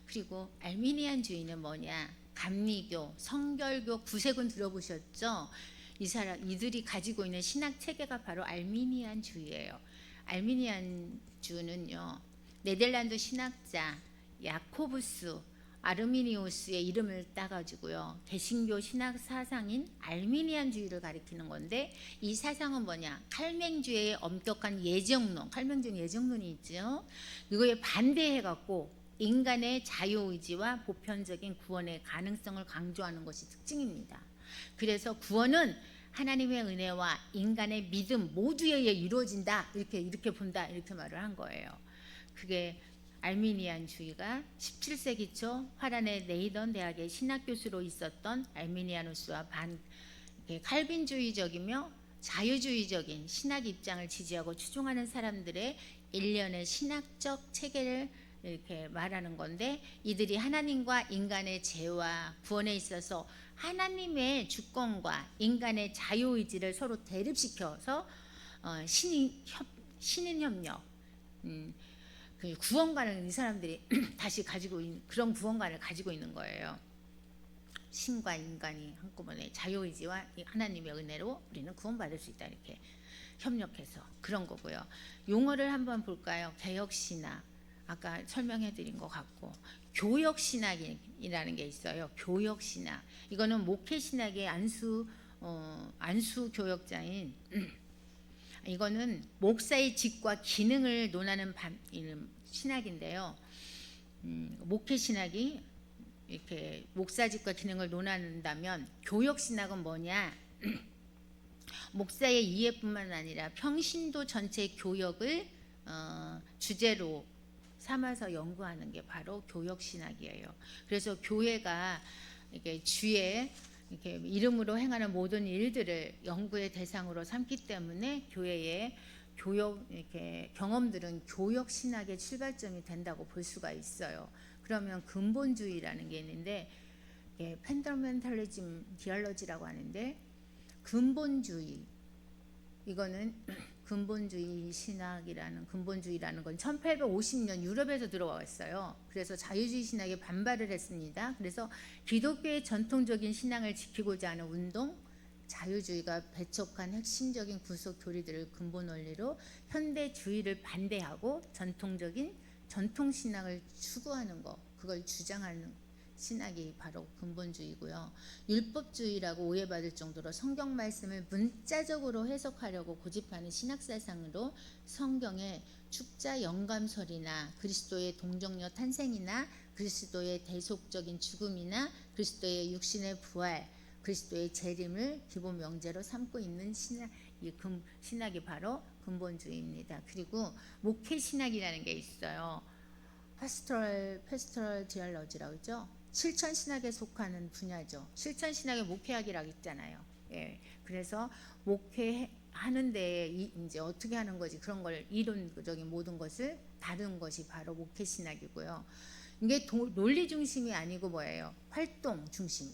그리고 알미니안주의는 뭐냐? 감리교, 성결교, 구세군 들어보셨죠? 이들이 가지고 있는 신학 체계가 바로 알미니안주의예요. 알미니안주는요, 네덜란드 신학자 야코부스 아르미니우스의 이름을 따가지고요, 개신교 신학 사상인 알미니안주의를 가리키는 건데, 이 사상은 뭐냐? 칼맹주의의 엄격한 예정론, 칼맹주의 예정론이 있죠. 이거에 반대해갖고 인간의 자유의지와 보편적인 구원의 가능성을 강조하는 것이 특징입니다. 그래서 구원은 하나님의 은혜와 인간의 믿음 모두에 의해 이루어진다, 이렇게 본다, 이렇게 말을 한 거예요. 그게 알미니안주의가 17세기 초 화란의 네이던 대학의 신학 교수로 있었던 알미니아누스와 칼빈주의적이며 자유주의적인 신학 입장을 지지하고 추종하는 사람들의 일련의 신학적 체계를 이렇게 말하는 건데, 이들이 하나님과 인간의 죄와 구원에 있어서 하나님의 주권과 인간의 자유의지를 서로 대립시켜서 신인 협력, 그 구원관을 이 사람들이 다시 가지고 있는, 그런 구원관을 가지고 있는 거예요. 신과 인간이 한꺼번에 자유의지와 하나님의 은혜로 우리는 구원받을 수 있다, 이렇게 협력해서 그런 거고요. 용어를 한번 볼까요? 개혁신학, 아까 설명해드린 것 같고, 교역신학이라는 게 있어요. 교역신학, 이거는 목회신학의 안수 교역자인 이거는 목사의 직과 기능을 논하는 신학인데요. 목회신학이 이렇게 목사직과 기능을 논한다면, 교역신학은 뭐냐? 목사의 이해뿐만 아니라 평신도 전체의 교역을 주제로 삼아서 연구하는 게 바로 교역신학이에요. 그래서 교회가 이렇게 주의 이렇게 이름으로 행하는 모든 일들을 연구의 대상으로 삼기 때문에 교회의 교역 이렇게 경험들은 교역 신학의 출발점이 된다고 볼 수가 있어요. 그러면 근본주의라는 게 있는데, 펀더멘털리즘 디얼러지라고 하는데, 근본주의, 이거는 근본주의 신학이라는, 근본주의라는 건 1850년 유럽에서 들어왔어요. 그래서 자유주의 신학에 반발을 했습니다. 그래서 기독교의 전통적인 신앙을 지키고자 하는 운동, 자유주의가 배척한 핵심적인 구속 교리들을 근본 원리로 현대주의를 반대하고 전통적인 전통신앙을 추구하는 것, 그걸 주장하는 신학이 바로 근본주의고요. 율법주의라고 오해받을 정도로 성경 말씀을 문자적으로 해석하려고 고집하는 신학사상으로 성경의 축자 영감설이나 그리스도의 동정녀 탄생이나 그리스도의 대속적인 죽음이나 그리스도의 육신의 부활, 그리스도의 재림을 기본 명제로 삼고 있는 신학이 바로 근본주의입니다. 그리고 목회신학이라는 게 있어요. 패스토럴 디얼러지라고 있죠. 실천신학에 속하는 분야죠. 실천신학의 목회학이라고 있잖아요. 예, 그래서 목회하는데 이제 어떻게 하는 거지, 그런 걸 이론적인 모든 것을 다룬 것이 바로 목회신학이고요. 이게 논리 중심이 아니고 뭐예요? 활동 중심.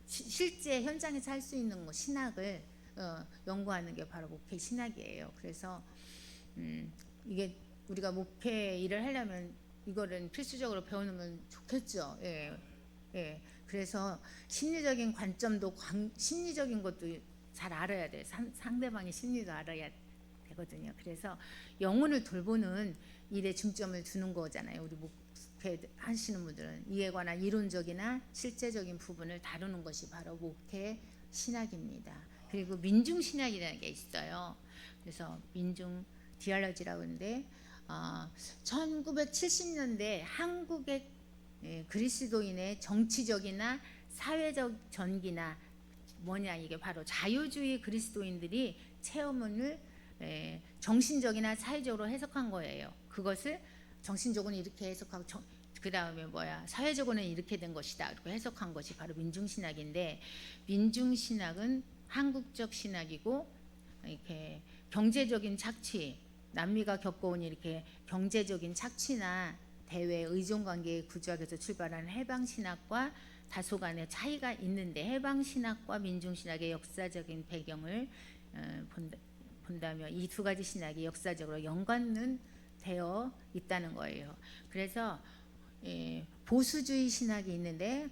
실제 현장에서 할 수 있는 거, 신학을 연구하는 게 바로 목회 신학이에요. 그래서 이게 우리가 목회 일을 하려면 이거는 필수적으로 배우는 건 좋겠죠. 예. 예. 그래서 심리적인 관점도 심리적인 것도 잘 알아야 돼. 상대방의 심리도 알아야 되거든요. 그래서 영혼을 돌보는 일에 중점을 두는 거잖아요. 우리 목회 하시는 분들은 이에 관한 이론적이나 실제적인 부분을 다루는 것이 바로 목회 신학입니다. 그리고 민중 신학이라는 게 있어요. 그래서 민중 디알러지라고 하는데 1970년대 한국의 그리스도인의 정치적이나 사회적 전기나 뭐냐, 이게 바로 자유주의 그리스도인들이 체험을 정신적이나 사회적으로 해석한 거예요. 그것을 정신적으로는 이렇게 해석하고 그 다음에 사회적으로는 이렇게 된 것이다 그리고 해석한 것이 바로 민중신학인데, 민중신학은 한국적 신학이고 이렇게 경제적인 착취, 남미가 겪어온 이렇게 경제적인 착취나 대외 의존관계의 구조에서 출발한 해방신학과 다소간의 차이가 있는데, 해방신학과 민중신학의 역사적인 배경을 본다면 이 두 가지 신학이 역사적으로 연관은 되어 있다는 거예요. 그래서 보수주의 신학이 있는데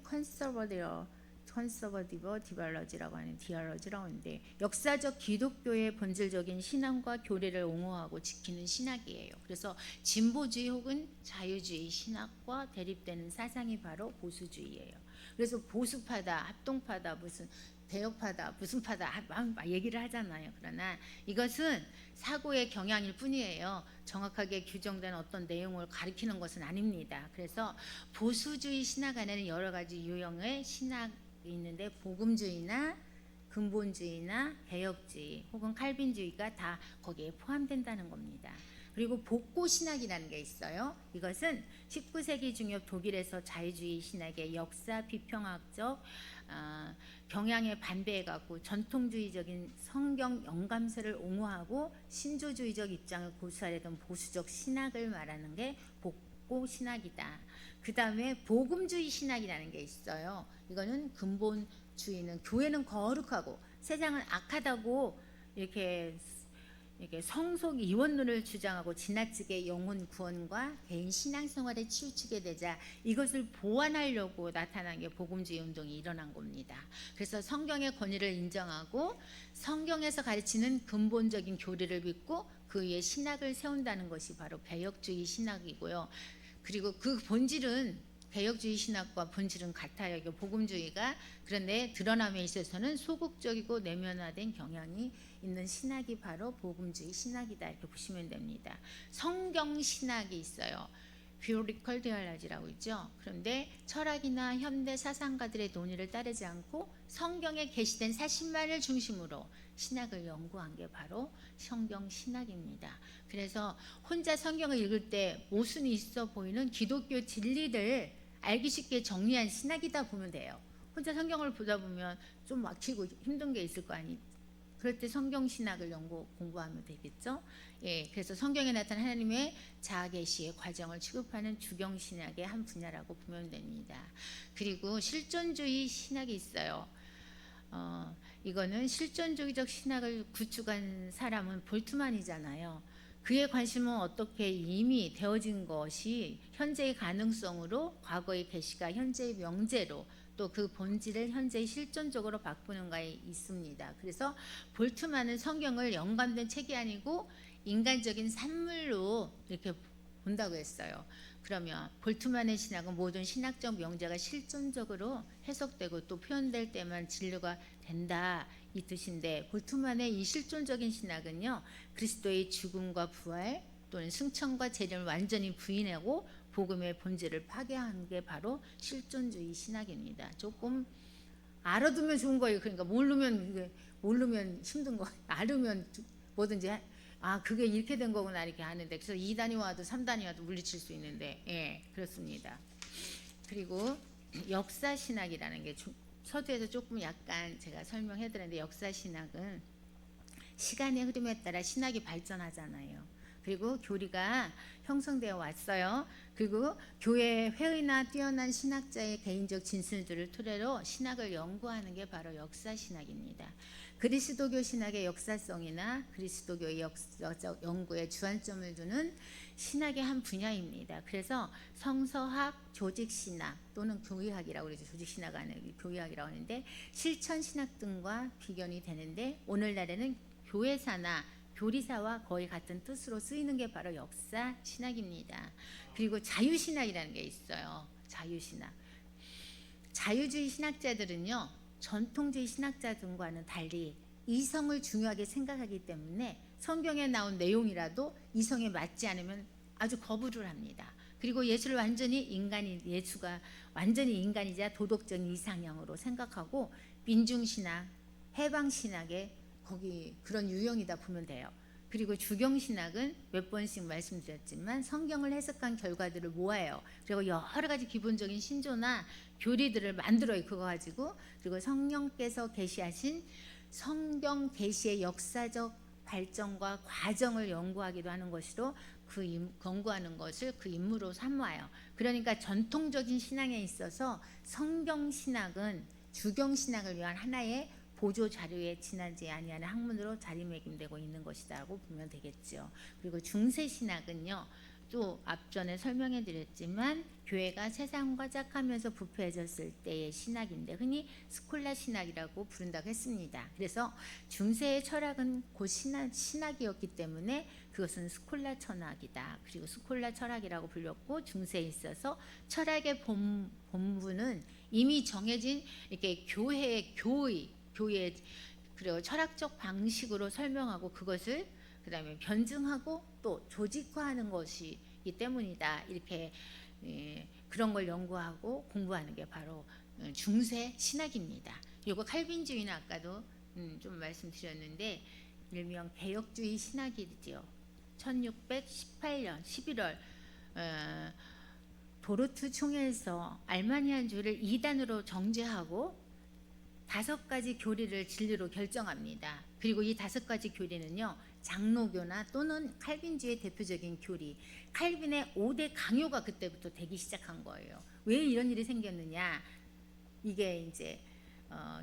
컨서버티브 디발러지라고 하는 디알러지라고 하는데, 역사적 기독교의 본질적인 신앙과 교리를 옹호하고 지키는 신학이에요. 그래서 진보주의 혹은 자유주의 신학과 대립되는 사상이 바로 보수주의예요. 그래서 보수파다, 합동파다, 무슨 개혁파다, 무슨 파다 막 얘기를 하잖아요. 그러나 이것은 사고의 경향일 뿐이에요. 정확하게 규정된 어떤 내용을 가리키는 것은 아닙니다. 그래서 보수주의 신학 안에는 여러 가지 유형의 신학이 있는데, 복음주의나 근본주의나 개혁주의 혹은 칼빈주의가 다 거기에 포함된다는 겁니다. 그리고 복고신학이라는 게 있어요. 이것은 19세기 중엽 독일에서 자유주의 신학의 역사 비평학적 경향에 반대해갖고 전통주의적인 성경 영감서를 옹호하고 신조주의적 입장을 고수하려던 보수적 신학을 말하는 게 복고 신학이다. 그 다음에 복음주의 신학이라는 게 있어요. 이거는 근본주의는 교회는 거룩하고 세상은 악하다고 이렇게 성속 이원론을 주장하고 지나치게 영혼 구원과 개인 신앙생활에 치우치게 되자 이것을 보완하려고 나타난 게 복음주의 운동이 일어난 겁니다. 그래서 성경의 권위를 인정하고 성경에서 가르치는 근본적인 교리를 믿고 그 위에 신학을 세운다는 것이 바로 개혁주의 신학이고요. 그리고 그 본질은 개혁주의 신학과 본질은 같아요. 이게 복음주의가. 그런데 드러남에 있어서는 소극적이고 내면화된 경향이 있는 신학이 바로 복음주의 신학이다, 이렇게 보시면 됩니다. 성경 신학이 있어요. 비오리컬 디알러지라고 있죠. 그런데 철학이나 현대 사상가들의 논의를 따르지 않고 성경에 게시된 사실만을 중심으로 신학을 연구한 게 바로 성경 신학입니다. 그래서 혼자 성경을 읽을 때 모순이 있어 보이는 기독교 진리를 알기 쉽게 정리한 신학이다 보면 돼요. 혼자 성경을 보다 보면 좀 막히고 힘든 게 있을 거 아니에요. 그럴 때 성경 신학을 공부하면 되겠죠. 예, 그래서 성경에 나타난 하나님의 자아계시의 과정을 취급하는 주경 신학의 한 분야라고 보면 됩니다. 그리고 실존주의 신학이 있어요. 이거는 실존주의적 신학을 구축한 사람은 볼트만이잖아요. 그의 관심은 어떻게 이미 되어진 것이 현재의 가능성으로 과거의 계시가 현재의 명제로 또 그 본질을 현재의 실존적으로 바꾸는가에 있습니다. 그래서 볼트만은 성경을 영감된 책이 아니고 인간적인 산물로 이렇게 본다고 했어요. 그러면 볼트만의 신학은 모든 신학적 명제가 실존적으로 해석되고 또 표현될 때만 진료가 된다, 이 뜻인데, 볼트만의 이 실존적인 신학은요, 그리스도의 죽음과 부활 또는 승천과 재림을 완전히 부인하고 복음의 본질을 파괴한 게 바로 실존주의 신학입니다. 조금 알아두면 좋은 거예요. 그러니까 모르면 힘든 거, 알으면 뭐든지 그게 이렇게 된 거구나 이렇게 하는데, 그래서 2단이 와도 3단이 와도 물리칠 수 있는데, 예, 그렇습니다. 그리고 역사신학이라는 게 서두에서 조금 약간 제가 설명해 드렸는데, 역사신학은 시간의 흐름에 따라 신학이 발전하잖아요. 그리고 교리가 형성되어 왔어요. 그리고 교회 회의나 뛰어난 신학자의 개인적 진술들을 토대로 신학을 연구하는 게 바로 역사 신학입니다. 그리스도교 신학의 역사성이나 그리스도교의 역사적 연구에 주안점을 두는 신학의 한 분야입니다. 그래서 성서학, 조직신학 또는 교의학이라고 그러죠. 조직신학 아니고 교의학이라고 하는데 실천 신학 등과 비견이 되는데 오늘날에는 교회사나 교리사와 거의 같은 뜻으로 쓰이는 게 바로 역사 신학입니다. 그리고 자유신학이라는 게 있어요. 자유신학. 자유주의 신학자들은요, 전통주의 신학자들과는 달리 이성을 중요하게 생각하기 때문에 성경에 나온 내용이라도 이성에 맞지 않으면 아주 거부를 합니다. 그리고 예수를 예수가 완전히 인간이자 도덕적인 이상형으로 생각하고 민중신학, 해방신학의 거기 그런 유형이다 보면 돼요. 그리고 주경신학은 몇 번씩 말씀드렸지만 성경을 해석한 결과들을 모아요. 그리고 여러 가지 기본적인 신조나 교리들을 만들어요. 그거 가지고. 그리고 성령께서 계시하신 성경 계시의 역사적 발전과 과정을 연구하기도 하는 것으로 연구하는 것을 그 임무로 삼아요. 그러니까 전통적인 신앙에 있어서 성경신학은 주경신학을 위한 하나의 보조 자료에 지나지 아니하는 학문으로 자리매김되고 있는 것이라고 보면 되겠죠. 그리고 중세신학은요, 또 앞전에 설명해 드렸지만 교회가 세상과 짝하면서 부패해졌을 때의 신학인데 흔히 스콜라 신학이라고 부른다고 했습니다. 그래서 중세의 철학은 곧 신학이었기 때문에 그것은 스콜라 철학이다. 그리고 스콜라 철학이라고 불렸고 중세에 있어서 철학의 본부는 이미 정해진 이렇게 교회의 그리고 철학적 방식으로 설명하고 그것을 그다음에 변증하고 또 조직화하는 것이기 때문이다. 이렇게 그런 걸 연구하고 공부하는 게 바로 중세 신학입니다. 이거 칼빈주의는 아까도 좀 말씀드렸는데 일명 개혁주의 신학이죠. 1618년 11월 도르트 총회에서 알마니안주의를 이단으로 정죄하고 5가지 교리를 진리로 결정합니다. 그리고 이 5가지 교리는요, 장로교나 또는 칼빈주의 대표적인 교리, 칼빈의 5대 강요가 그때부터 되기 시작한 거예요. 왜 이런 일이 생겼느냐? 이게 이제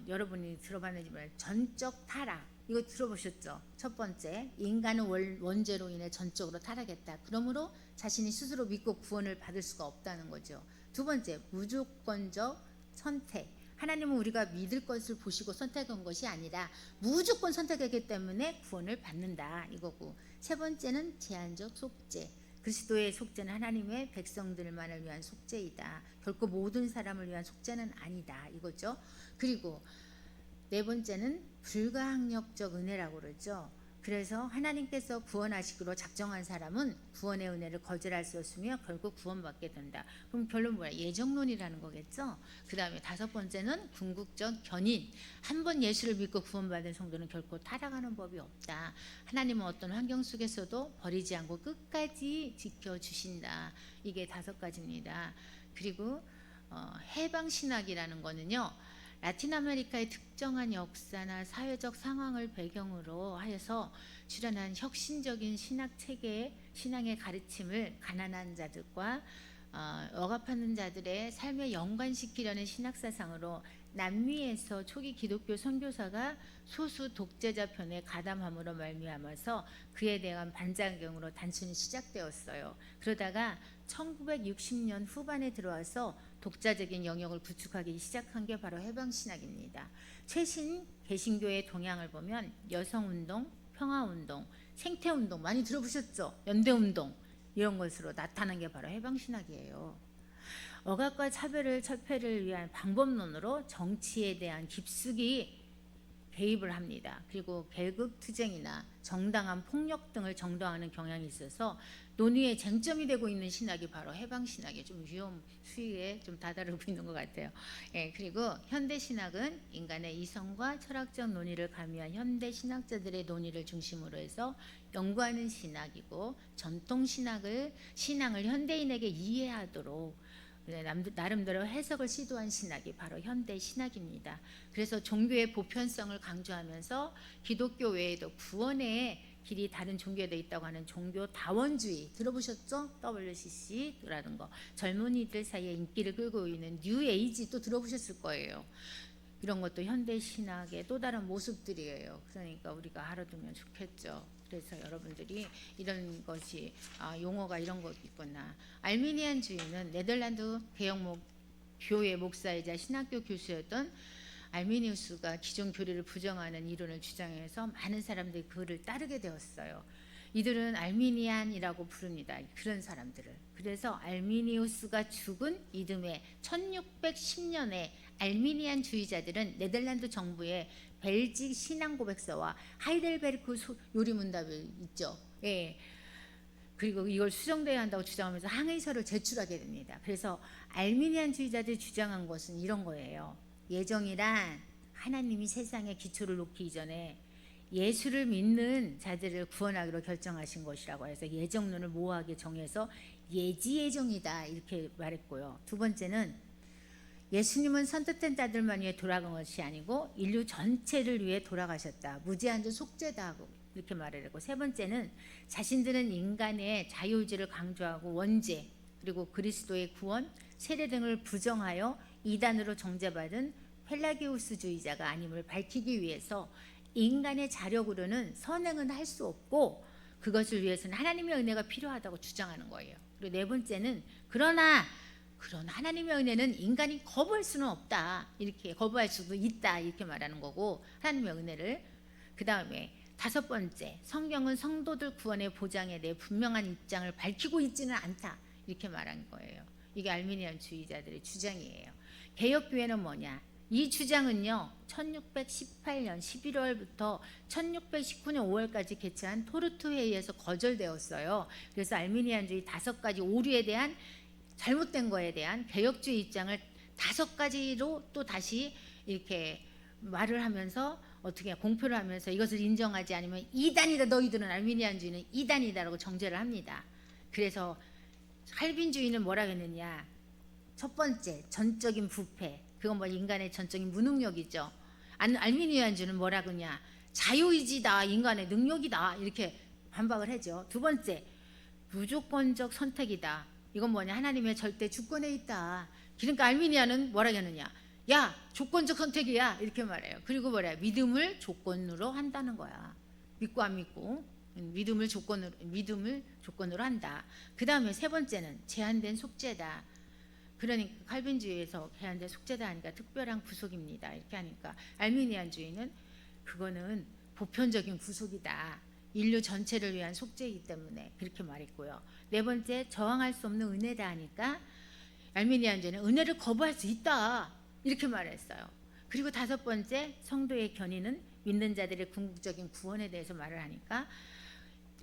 여러분이 들어봤는지 몰라요. 전적 타락. 이거 들어보셨죠? 첫 번째, 인간은 원죄로 인해 전적으로 타락했다. 그러므로 자신이 스스로 믿고 구원을 받을 수가 없다는 거죠. 두 번째, 무조건적 선택. 하나님은 우리가 믿을 것을 보시고 선택한 것이 아니라 무조건 선택하기 때문에 구원을 받는다 이거고, 세 번째는 제한적 속죄. 그리스도의 속죄는 하나님의 백성들만을 위한 속죄이다. 결코 모든 사람을 위한 속죄는 아니다 이거죠. 그리고 네 번째는 불가항력적 은혜라고 그러죠. 그래서 하나님께서 구원하시기로 작정한 사람은 구원의 은혜를 거절할 수 없으며 결국 구원받게 된다. 그럼 결론 뭐야? 예정론이라는 거겠죠. 그 다음에 5번째는 궁극적 견인. 한 번 예수를 믿고 구원받은 성도는 결코 타락하는 법이 없다. 하나님은 어떤 환경 속에서도 버리지 않고 끝까지 지켜주신다. 이게 5가지입니다. 그리고 해방신학이라는 거는요, 라틴 아메리카의 특정한 역사나 사회적 상황을 배경으로 하여서 출현한 혁신적인 신학 체계의 신앙의 가르침을 가난한 자들과 억압하는 자들의 삶에 연관시키려는 신학 사상으로 남미에서 초기 기독교 선교사가 소수 독재자 편에 가담함으로 말미암아서 그에 대한 반작용으로 단순히 시작되었어요. 그러다가 1960년 후반에 들어와서 독자적인 영역을 구축하기 시작한 게 바로 해방신학입니다. 최신 개신교의 동향을 보면 여성운동, 평화운동, 생태운동 많이 들어보셨죠? 연대운동 이런 것으로 나타난 게 바로 해방신학이에요. 억압과 철폐를 위한 방법론으로 정치에 대한 깊숙이 개입을 합니다. 그리고 계급투쟁이나 정당한 폭력 등을 정당화하는 경향이 있어서 논의의 쟁점이 되고 있는 신학이 바로 해방신학의 좀 위험 수위에 좀 다다르고 있는 것 같아요. 그리고 현대신학은 인간의 이성과 철학적 논의를 가미한 현대신학자들의 논의를 중심으로 해서 연구하는 신학이고, 전통신앙을 현대인에게 이해하도록 나름대로 해석을 시도한 신학이 바로 현대 신학입니다. 그래서 종교의 보편성을 강조하면서 기독교 외에도 구원의 길이 다른 종교에 있다고 하는 종교 다원주의 들어보셨죠? WCC라는 거. 젊은이들 사이에 인기를 끌고 있는 뉴에이지 또 들어보셨을 거예요. 이런 것도 현대 신학의 또 다른 모습들이에요. 그러니까 우리가 알아두면 좋겠죠. 그래서 여러분들이 이런 것이 용어가 이런 것도 있구나. 알미니안주의는 네덜란드 대형 교회 목사이자 신학교 교수였던 알미니우스가 기존 교리를 부정하는 이론을 주장해서 많은 사람들이 그를 따르게 되었어요. 이들은 알미니안이라고 부릅니다. 그런 사람들을. 그래서 알미니우스가 죽은 이듬해 1610년에 알미니안 주의자들은 네덜란드 정부의 벨직 신앙 고백서와 하이델베르크 요리문답을 있죠. 예. 그리고 이걸 수정돼야 한다고 주장하면서 항의서를 제출하게 됩니다. 그래서 알미니안 주의자들이 주장한 것은 이런 거예요. 예정이란 하나님이 세상에 기초를 놓기 이전에 예수를 믿는 자들을 구원하기로 결정하신 것이라고 해서 예정론을 모호하게 정해서 예지예정이다 이렇게 말했고요. 두 번째는 예수님은 선택된 자들만 위해 돌아간 것이 아니고 인류 전체를 위해 돌아가셨다. 무제한적 속죄다 하고 이렇게 말을 했고, 세 번째는 자신들은 인간의 자유의지를 강조하고 원죄 그리고 그리스도의 구원, 세례 등을 부정하여 이단으로 정죄받은 펠라기우스주의자가 아님을 밝히기 위해서 인간의 자력으로는 선행은 할 수 없고 그것을 위해서는 하나님의 은혜가 필요하다고 주장하는 거예요. 그리고 네 번째는 그러나 그런 하나님의 은혜는 인간이 거부할 수는 없다. 이렇게 거부할 수도 있다. 이렇게 말하는 거고 하나님의 은혜를. 그 다음에 다섯 번째, 성경은 성도들 구원의 보장에 대해 분명한 입장을 밝히고 있지는 않다. 이렇게 말한 거예요. 이게 알미니안 주의자들의 주장이에요. 개혁교회는 뭐냐? 이 주장은요 1618년 11월부터 1619년 5월까지 개최한 토르투 회의에서 거절되었어요. 그래서 알미니안주의 5가지 오류에 대한 잘못된 거에 대한 개혁주의 입장을 5가지로 또 다시 이렇게 말을 하면서 어떻게 공표를 하면서 이것을 인정하지 않으면 이단이다. 너희들은 알미니안주의는 이단이다라고 정죄를 합니다. 그래서 칼빈주의는 뭐라 했느냐? 첫 번째, 전적인 부패. 그건 뭐 인간의 전적인 무능력이죠. 알미니안주는 뭐라 그러냐? 자유의지다. 인간의 능력이다. 이렇게 반박을 하죠. 두 번째, 무조건적 선택이다. 이건 뭐냐? 하나님의 절대 주권에 있다. 그러니까 알미니아는 뭐라 하느냐? 야, 조건적 선택이야. 이렇게 말해요. 그리고 뭐래? 믿음을 조건으로 한다는 거야. 믿고 안 믿고 믿음을 조건으로 한다. 그 다음에 세 번째는 제한된 속죄다. 그러니까 칼빈주의에서 제한된 속죄다 하니까 특별한 구속입니다. 이렇게 하니까 알미니안주의는 그거는 보편적인 구속이다. 인류 전체를 위한 속죄이기 때문에 그렇게 말했고요. 네 번째, 저항할 수 없는 은혜다 하니까 알미니안주의는 은혜를 거부할 수 있다. 이렇게 말했어요. 그리고 다섯 번째, 성도의 견인은 믿는 자들의 궁극적인 구원에 대해서 말을 하니까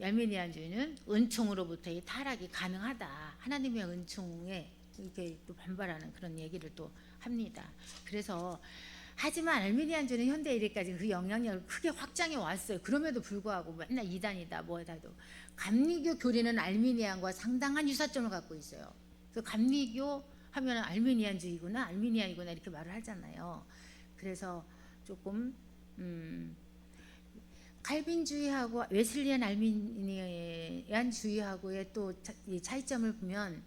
알미니안주의는 은총으로부터의 타락이 가능하다. 하나님의 은총에 이렇게 또 반발하는 그런 얘기를 또 합니다. 그래서 하지만 알미니안주는 현대 이래까지 그 영향력을 크게 확장해 왔어요. 그럼에도 불구하고 맨날 이단이다 뭐다도 감리교 교리는 알미니안과 상당한 유사점을 갖고 있어요. 그래서 감리교 하면 알미니안주의구나 알미니안이구나 이렇게 말을 하잖아요. 그래서 조금 칼빈주의하고 웨슬리안 알미니안주의하고의 또 차이점을 보면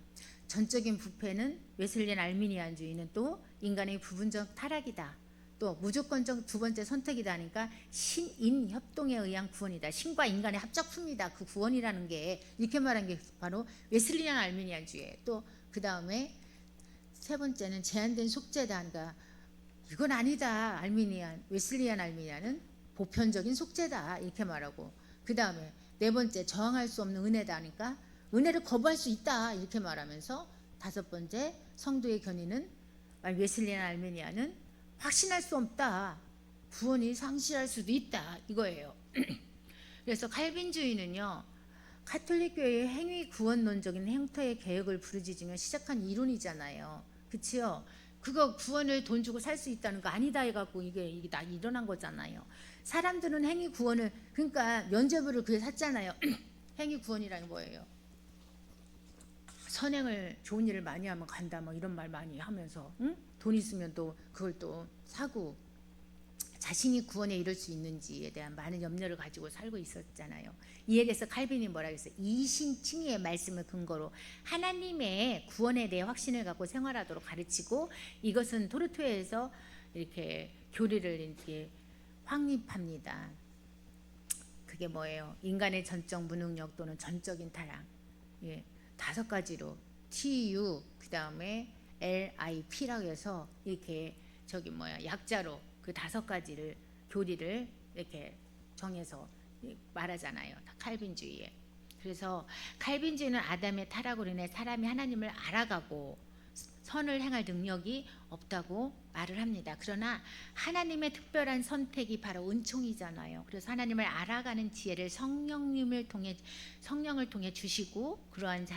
전적인 부패는 웨슬리안 알미니안주의는 또 인간의 부분적 타락이다. 또 무조건적 두 번째 선택이다 하니까 신인 협동에 의한 구원이다. 신과 인간의 합작품이다. 그 구원이라는 게 이렇게 말한 게 바로 웨슬리안 알미니안주의예요. 또 그 다음에 세 번째는 제한된 속죄다 하니까 이건 아니다. 웨슬리안 알미니안은 보편적인 속죄다. 이렇게 말하고 그 다음에 네 번째 저항할 수 없는 은혜다 하니까 은혜를 거부할 수 있다. 이렇게 말하면서 다섯 번째 성도의 견인은 웨슬리안 알미니안은 확신할 수 없다. 구원이 상실할 수도 있다. 이거예요. 그래서 칼빈주의는요. 가톨릭 교회의 행위 구원론적인 행터의 개혁을 부르짖으며 시작한 이론이잖아요. 그치요? 그거 구원을 돈 주고 살 수 있다는 거 아니다 해갖고 이게 다 일어난 거잖아요. 사람들은 행위 구원을 그러니까 면죄부를 그게 샀잖아요. 행위 구원이라는 뭐예요? 선행을 좋은 일을 많이 하면 간다 뭐 이런 말 많이 하면서 응? 돈 있으면 또 그걸 또 사고 자신이 구원에 이를 수 있는지에 대한 많은 염려를 가지고 살고 있었잖아요. 이에 대해서 칼빈이 뭐라 그랬어요? 이신칭의의 말씀을 근거로 하나님의 구원에 대해 확신을 갖고 생활하도록 가르치고, 이것은 토르토에서 이렇게 교리를 이렇게 확립합니다. 그게 뭐예요? 인간의 전적 무능력 또는 전적인 타락. 예, 5가지로 TU 그 다음에 LIP라고 해서 이렇게 약자로 그 5가지를 교리를 이렇게 정해서 말하잖아요. 칼빈주의에. 그래서 칼빈주의는 아담의 타락으로 인해 사람이 하나님을 알아가고 선을 행할 능력이 없다고 말을 합니다. 그러나 하나님의 특별한 선택이 바로 은총이잖아요. 그래서 하나님을 알아가는 지혜를 성령을 통해 주시고, 그러한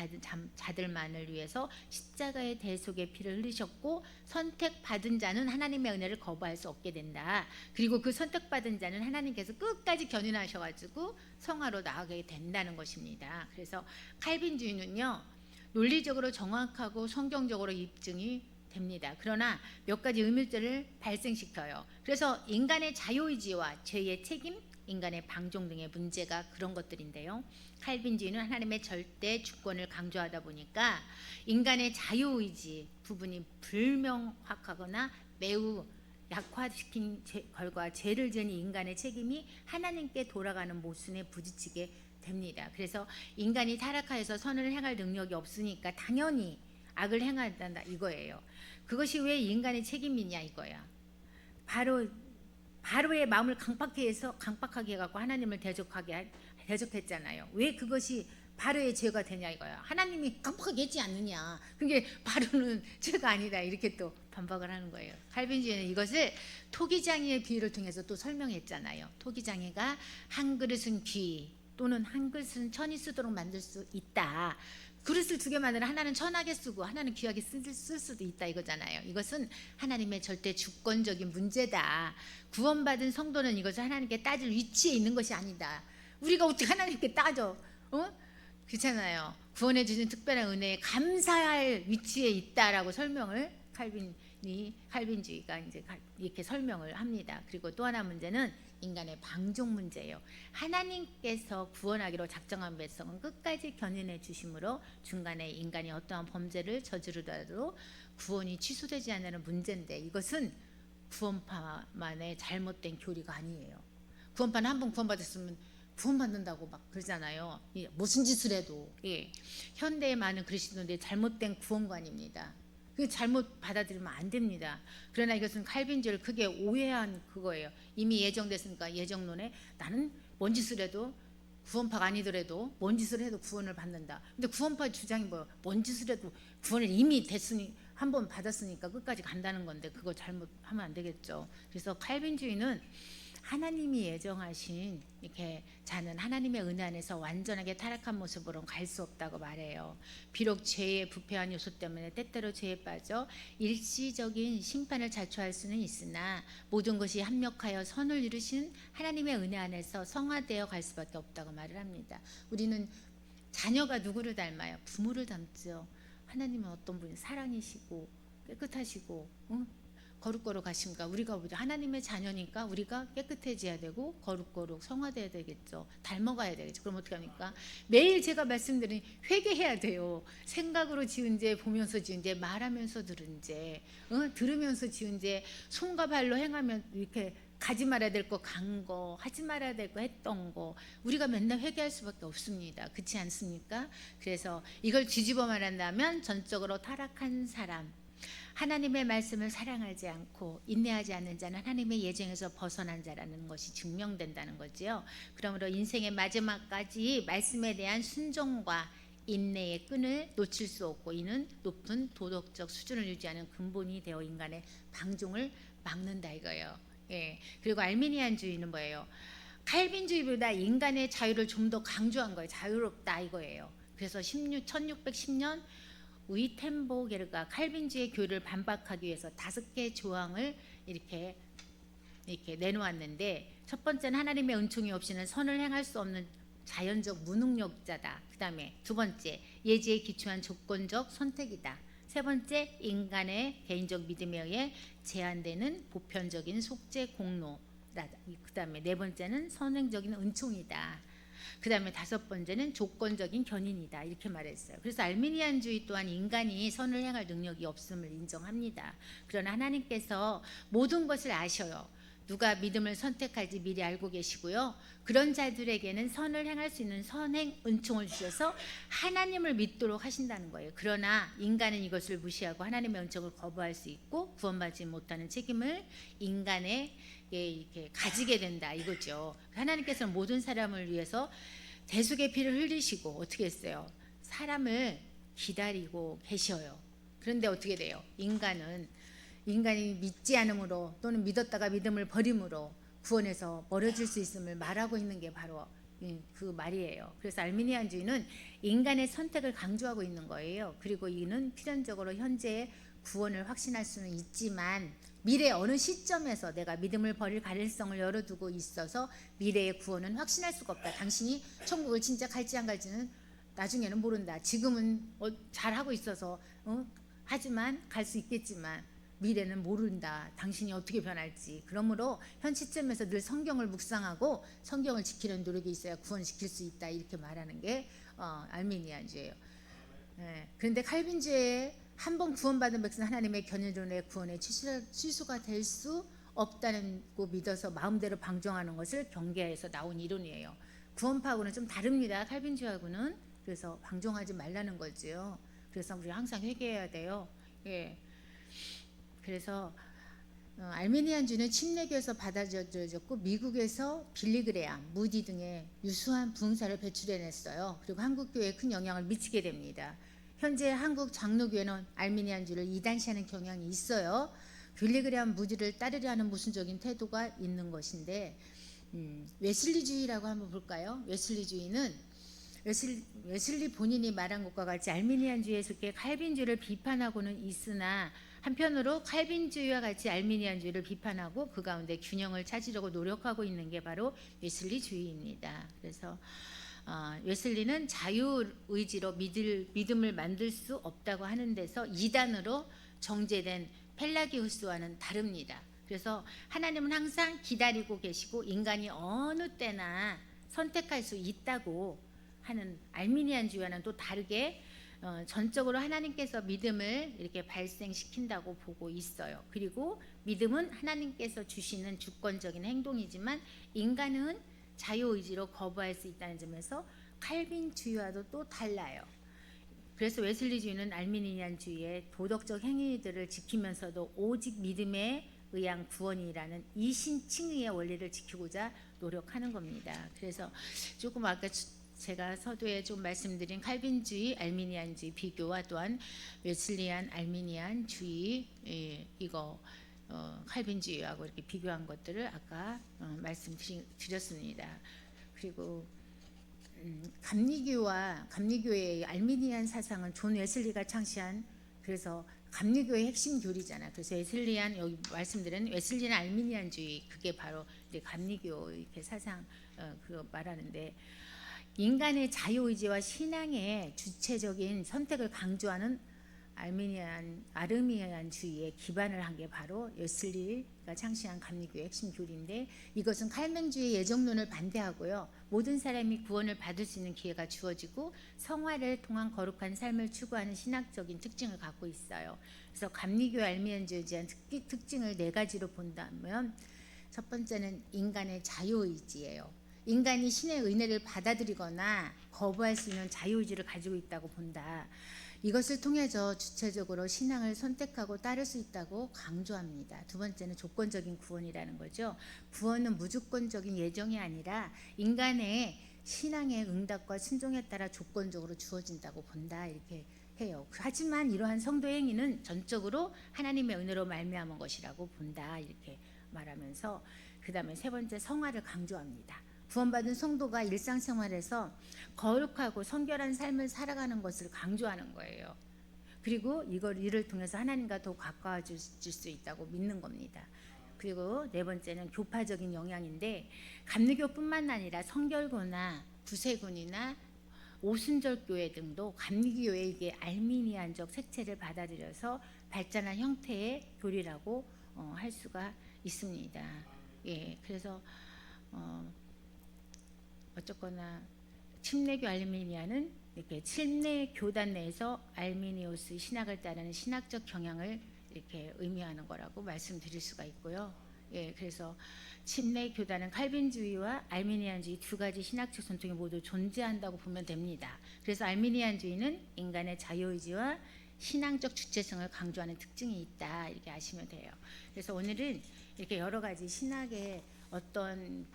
자들만을 위해서 십자가의 대속의 피를 흘리셨고, 선택받은 자는 하나님의 은혜를 거부할 수 없게 된다. 그리고 그 선택받은 자는 하나님께서 끝까지 견인하셔가지고 성화로 나아가게 된다는 것입니다. 그래서 칼빈주의는요, 논리적으로 정확하고 성경적으로 입증이 됩니다. 그러나 몇 가지 의문점을 발생시켜요. 그래서 인간의 자유의지와 죄의 책임, 인간의 방종 등의 문제가 그런 것들인데요. 칼빈주의는 하나님의 절대 주권을 강조하다 보니까 인간의 자유의지 부분이 불명확하거나 매우 약화시킨 결과 죄를 지은 인간의 책임이 하나님께 돌아가는 모순에 부딪히게 됩니다. 그래서 인간이 타락하여서 선을 행할 능력이 없으니까 당연히 악을 행한다 이거예요. 그것이 왜 인간의 책임이냐 이거야. 바로의 마음을 강팍하게 해갖고 하나님을 대적했잖아요. 왜 그것이 바로의 죄가 되냐 이거야. 하나님이 강팍하게 했지 않느냐. 그게 바로는 죄가 아니다 이렇게 또 반박을 하는 거예요. 칼빈주의는 이것을 토기장이의 비유를 통해서 또 설명했잖아요. 토기장이가 한 그릇은 귀 또는 한 그릇은 천이 쓰도록 만들 수 있다. 그릇을 2개 만들어 하나는 천하게 쓰고 하나는 귀하게 쓸 수도 있다 이거잖아요. 이것은 하나님의 절대 주권적인 문제다. 구원받은 성도는 이것을 하나님께 따질 위치에 있는 것이 아니다. 우리가 어떻게 하나님께 따져? 그렇잖아요. 구원해 주신 특별한 은혜에 감사할 위치에 있다라고 설명을 칼빈주의가 이제 이렇게 설명을 합니다. 그리고 또 하나 문제는 인간의 방종 문제예요. 하나님께서 구원하기로 작정한 백성은 끝까지 견인해 주심으로 중간에 인간이 어떠한 범죄를 저지르더라도 구원이 취소되지 않는 문제인데, 이것은 구원파만의 잘못된 교리가 아니에요. 구원파는 한 번 구원받았으면 구원받는다고 막 그러잖아요. 무슨 짓을 해도. 현대의 많은 그리스도인들의 잘못된 구원관입니다. 그 잘못 받아들이면 안 됩니다. 그러나 이것은 칼빈주의를 크게 오해한 그거예요. 이미 예정됐으니까 예정론에 나는 뭔 짓을 해도 구원파가 아니더라도 뭔 짓을 해도 구원을 받는다. 근데 구원파 주장이 뭐예요? 뭔 짓을 해도 구원을 이미 됐으니 한 번 받았으니까 끝까지 간다는 건데 그거 잘못하면 안 되겠죠. 그래서 칼빈주의는 하나님이 예정하신 이렇게 자는 하나님의 은혜 안에서 완전하게 타락한 모습으로는 갈 수 없다고 말해요. 비록 죄의 부패한 요소 때문에 때때로 죄에 빠져 일시적인 심판을 자초할 수는 있으나 모든 것이 합력하여 선을 이루신 하나님의 은혜 안에서 성화되어 갈 수밖에 없다고 말을 합니다. 우리는 자녀가 누구를 닮아요? 부모를 닮죠. 하나님은 어떤 분이 사랑이시고 깨끗하시고 거룩거룩 하십니까? 우리가 보자 하나님의 자녀니까 우리가 깨끗해져야 되고 거룩거룩 성화돼야 되겠죠. 닮아가야 되겠죠. 그럼 어떻게 합니까? 매일 제가 말씀드린 회개해야 돼요. 생각으로 지은 죄, 보면서 지은 죄, 말하면서 들은 죄, 들으면서 지은 죄, 손과 발로 행하면 이렇게 가지 말아야 될 거 간 거, 하지 말아야 될 거 했던 거, 우리가 맨날 회개할 수밖에 없습니다. 그렇지 않습니까? 그래서 이걸 뒤집어 말한다면 전적으로 타락한 사람, 하나님의 말씀을 사랑하지 않고 인내하지 않는 자는 하나님의 예정에서 벗어난 자라는 것이 증명된다는 거지요. 그러므로 인생의 마지막까지 말씀에 대한 순종과 인내의 끈을 놓칠 수 없고, 이는 높은 도덕적 수준을 유지하는 근본이 되어 인간의 방종을 막는다 이거예요. 그리고 알미니안주의는 뭐예요? 칼빈주의보다 인간의 자유를 좀 더 강조한 거예요. 자유롭다 이거예요. 그래서 1610년 위텐보게르가 칼빈주의 교리를 반박하기 위해서 5개 조항을 이렇게 내놓았는데, 첫 번째는 하나님의 은총이 없이는 선을 행할 수 없는 자연적 무능력자다. 그 다음에 2번째, 예지에 기초한 조건적 선택이다. 3번째, 인간의 개인적 믿음에 의해 제한되는 보편적인 속죄 공로. 그다음에 네 번째는 선행적인 은총이다. 그다음에 다섯 번째는 조건적인 견인이다. 이렇게 말했어요. 그래서 알미니안주의 또한 인간이 선을 행할 능력이 없음을 인정합니다. 그러나 하나님께서 모든 것을 아셔요. 누가 믿음을 선택할지 미리 알고 계시고요. 그런 자들에게는 선을 행할 수 있는 선행 은총을 주셔서 하나님을 믿도록 하신다는 거예요. 그러나 인간은 이것을 무시하고 하나님의 은총을 거부할 수 있고 구원받지 못하는 책임을 인간에게 이렇게 가지게 된다 이거죠. 하나님께서는 모든 사람을 위해서 대속의 피를 흘리시고 어떻게 했어요? 사람을 기다리고 계셔요. 그런데 어떻게 돼요? 인간이 믿지 않음으로 또는 믿었다가 믿음을 버림으로 구원에서 멀어질 수 있음을 말하고 있는 게 바로 그 말이에요. 그래서 알미니안주의는 인간의 선택을 강조하고 있는 거예요. 그리고 이는 필연적으로 현재의 구원을 확신할 수는 있지만 미래 어느 시점에서 내가 믿음을 버릴 가능성을 열어두고 있어서 미래의 구원은 확신할 수가 없다. 당신이 천국을 진짜 갈지 안 갈지는 나중에는 모른다. 지금은 잘하고 있어서 하지만 갈 수 있겠지만 미래는 모른다. 당신이 어떻게 변할지. 그러므로 현 시점에서 늘 성경을 묵상하고 성경을 지키는 노력이 있어야 구원시킬 수 있다. 이렇게 말하는 게 알미니안주예요. 네. 그런데 칼빈주의 한번 구원받은 백성 하나님의 견인론의 구원의 취소가 될 수 없다고 믿어서 마음대로 방종하는 것을 경계해서 나온 이론이에요. 구원파하고는 좀 다릅니다. 칼빈주의하고는. 그래서 방종하지 말라는 거죠. 그래서 우리 항상 회개해야 돼요. 예. 그래서 알미니안주는 침례교에서 받아들여졌고 미국에서 빌리그레암, 무디 등의 유수한 부흥사를 배출해냈어요. 그리고 한국교회에 큰 영향을 미치게 됩니다. 현재 한국 장로교회는 알미니안주를 이단시하는 경향이 있어요. 빌리그레암, 무디를 따르려 하는 모순적인 태도가 있는 것인데 웨슬리주의라고 한번 볼까요? 웨슬리주의는 웨슬리 본인이 말한 것과 같이 알미니안주의에 속해 칼빈주의를 비판하고는 있으나 한편으로 칼빈주의와 같이 알미니안주의를 비판하고 그 가운데 균형을 찾으려고 노력하고 있는 게 바로 웨슬리주의입니다. 그래서 웨슬리는 자유의지로 믿음을 만들 수 없다고 하는 데서 이단으로 정제된 펠라기우스와는 다릅니다. 그래서 하나님은 항상 기다리고 계시고 인간이 어느 때나 선택할 수 있다고 하는 알미니안주의와는 또 다르게 전적으로 하나님께서 믿음을 이렇게 발생시킨다고 보고 있어요. 그리고 믿음은 하나님께서 주시는 주권적인 행동이지만 인간은 자유의지로 거부할 수 있다는 점에서 칼빈주의와도 또 달라요. 그래서 웨슬리주의는 알미니안주의의 도덕적 행위들을 지키면서도 오직 믿음에 의한 구원이라는 이신칭의의 원리를 지키고자 노력하는 겁니다. 그래서 조금 아까 제가 서두에 좀 말씀드린 칼빈주의, 알미니안주의 비교와 또한 웨슬리안, 알미니안주의 이거 칼빈주의하고 이렇게 비교한 것들을 아까 말씀드렸습니다. 그리고 감리교회의 알미니안 사상은 존 웨슬리가 창시한 그래서 감리교의 핵심 교리잖아. 그래서 웨슬리안 여기 말씀드린 웨슬리안 알미니안주의 그게 바로 이제 감리교 이렇게 사상 그거 말하는데. 인간의 자유의지와 신앙의 주체적인 선택을 강조하는 아르미니안주의에 기반을 한 게 바로 웨슬리가 창시한 감리교의 핵심 교리인데 이것은 칼뱅주의 예정론을 반대하고요. 모든 사람이 구원을 받을 수 있는 기회가 주어지고 성화를 통한 거룩한 삶을 추구하는 신학적인 특징을 갖고 있어요. 그래서 감리교 알미니안주의에 대한 특징을 네 가지로 본다면 첫 번째는 인간의 자유의지예요. 인간이 신의 은혜를 받아들이거나 거부할 수 있는 자유의지를 가지고 있다고 본다. 이것을 통해서 주체적으로 신앙을 선택하고 따를 수 있다고 강조합니다. 두 번째는 조건적인 구원이라는 거죠. 구원은 무조건적인 예정이 아니라 인간의 신앙의 응답과 순종에 따라 조건적으로 주어진다고 본다. 이렇게 해요. 하지만 이러한 성도 행위는 전적으로 하나님의 은혜로 말미암은 것이라고 본다. 이렇게 말하면서 그 다음에 세 번째 성화를 강조합니다. 구원받은 성도가 일상생활에서 거룩하고 성결한 삶을 살아가는 것을 강조하는 거예요. 그리고 이를 통해서 하나님과 더 가까워질 수 있다고 믿는 겁니다. 그리고 네 번째는 교파적인 영향인데 감리교뿐만 아니라 성결교나 구세군이나 오순절교회 등도 감리교회에게 알미니안적 색채를 받아들여서 발전한 형태의 교리라고 할 수가 있습니다. 예, 그래서 어쨌거나 침례교 알미니아는 이렇게 침례 교단 내에서 알미니오스 신학을 따르는 신학적 경향을 이렇게 의미하는 거라고 말씀드릴 수가 있고요. 예, 그래서 침례 교단은 칼빈주의와 알미니안주의 두 가지 신학적 전통이 모두 존재한다고 보면 됩니다. 그래서 알미니안주의는 인간의 자유의지와 신앙적 주체성을 강조하는 특징이 있다, 이렇게 아시면 돼요. 그래서 오늘은 이렇게 여러 가지 신학의 어떤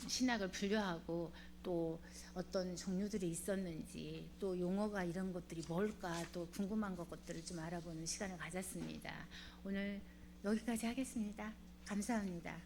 신학을 분류하고 또 어떤 종류들이 있었는지 또 용어가 이런 것들이 뭘까 또 궁금한 것들을 좀 알아보는 시간을 가졌습니다. 오늘 여기까지 하겠습니다. 감사합니다.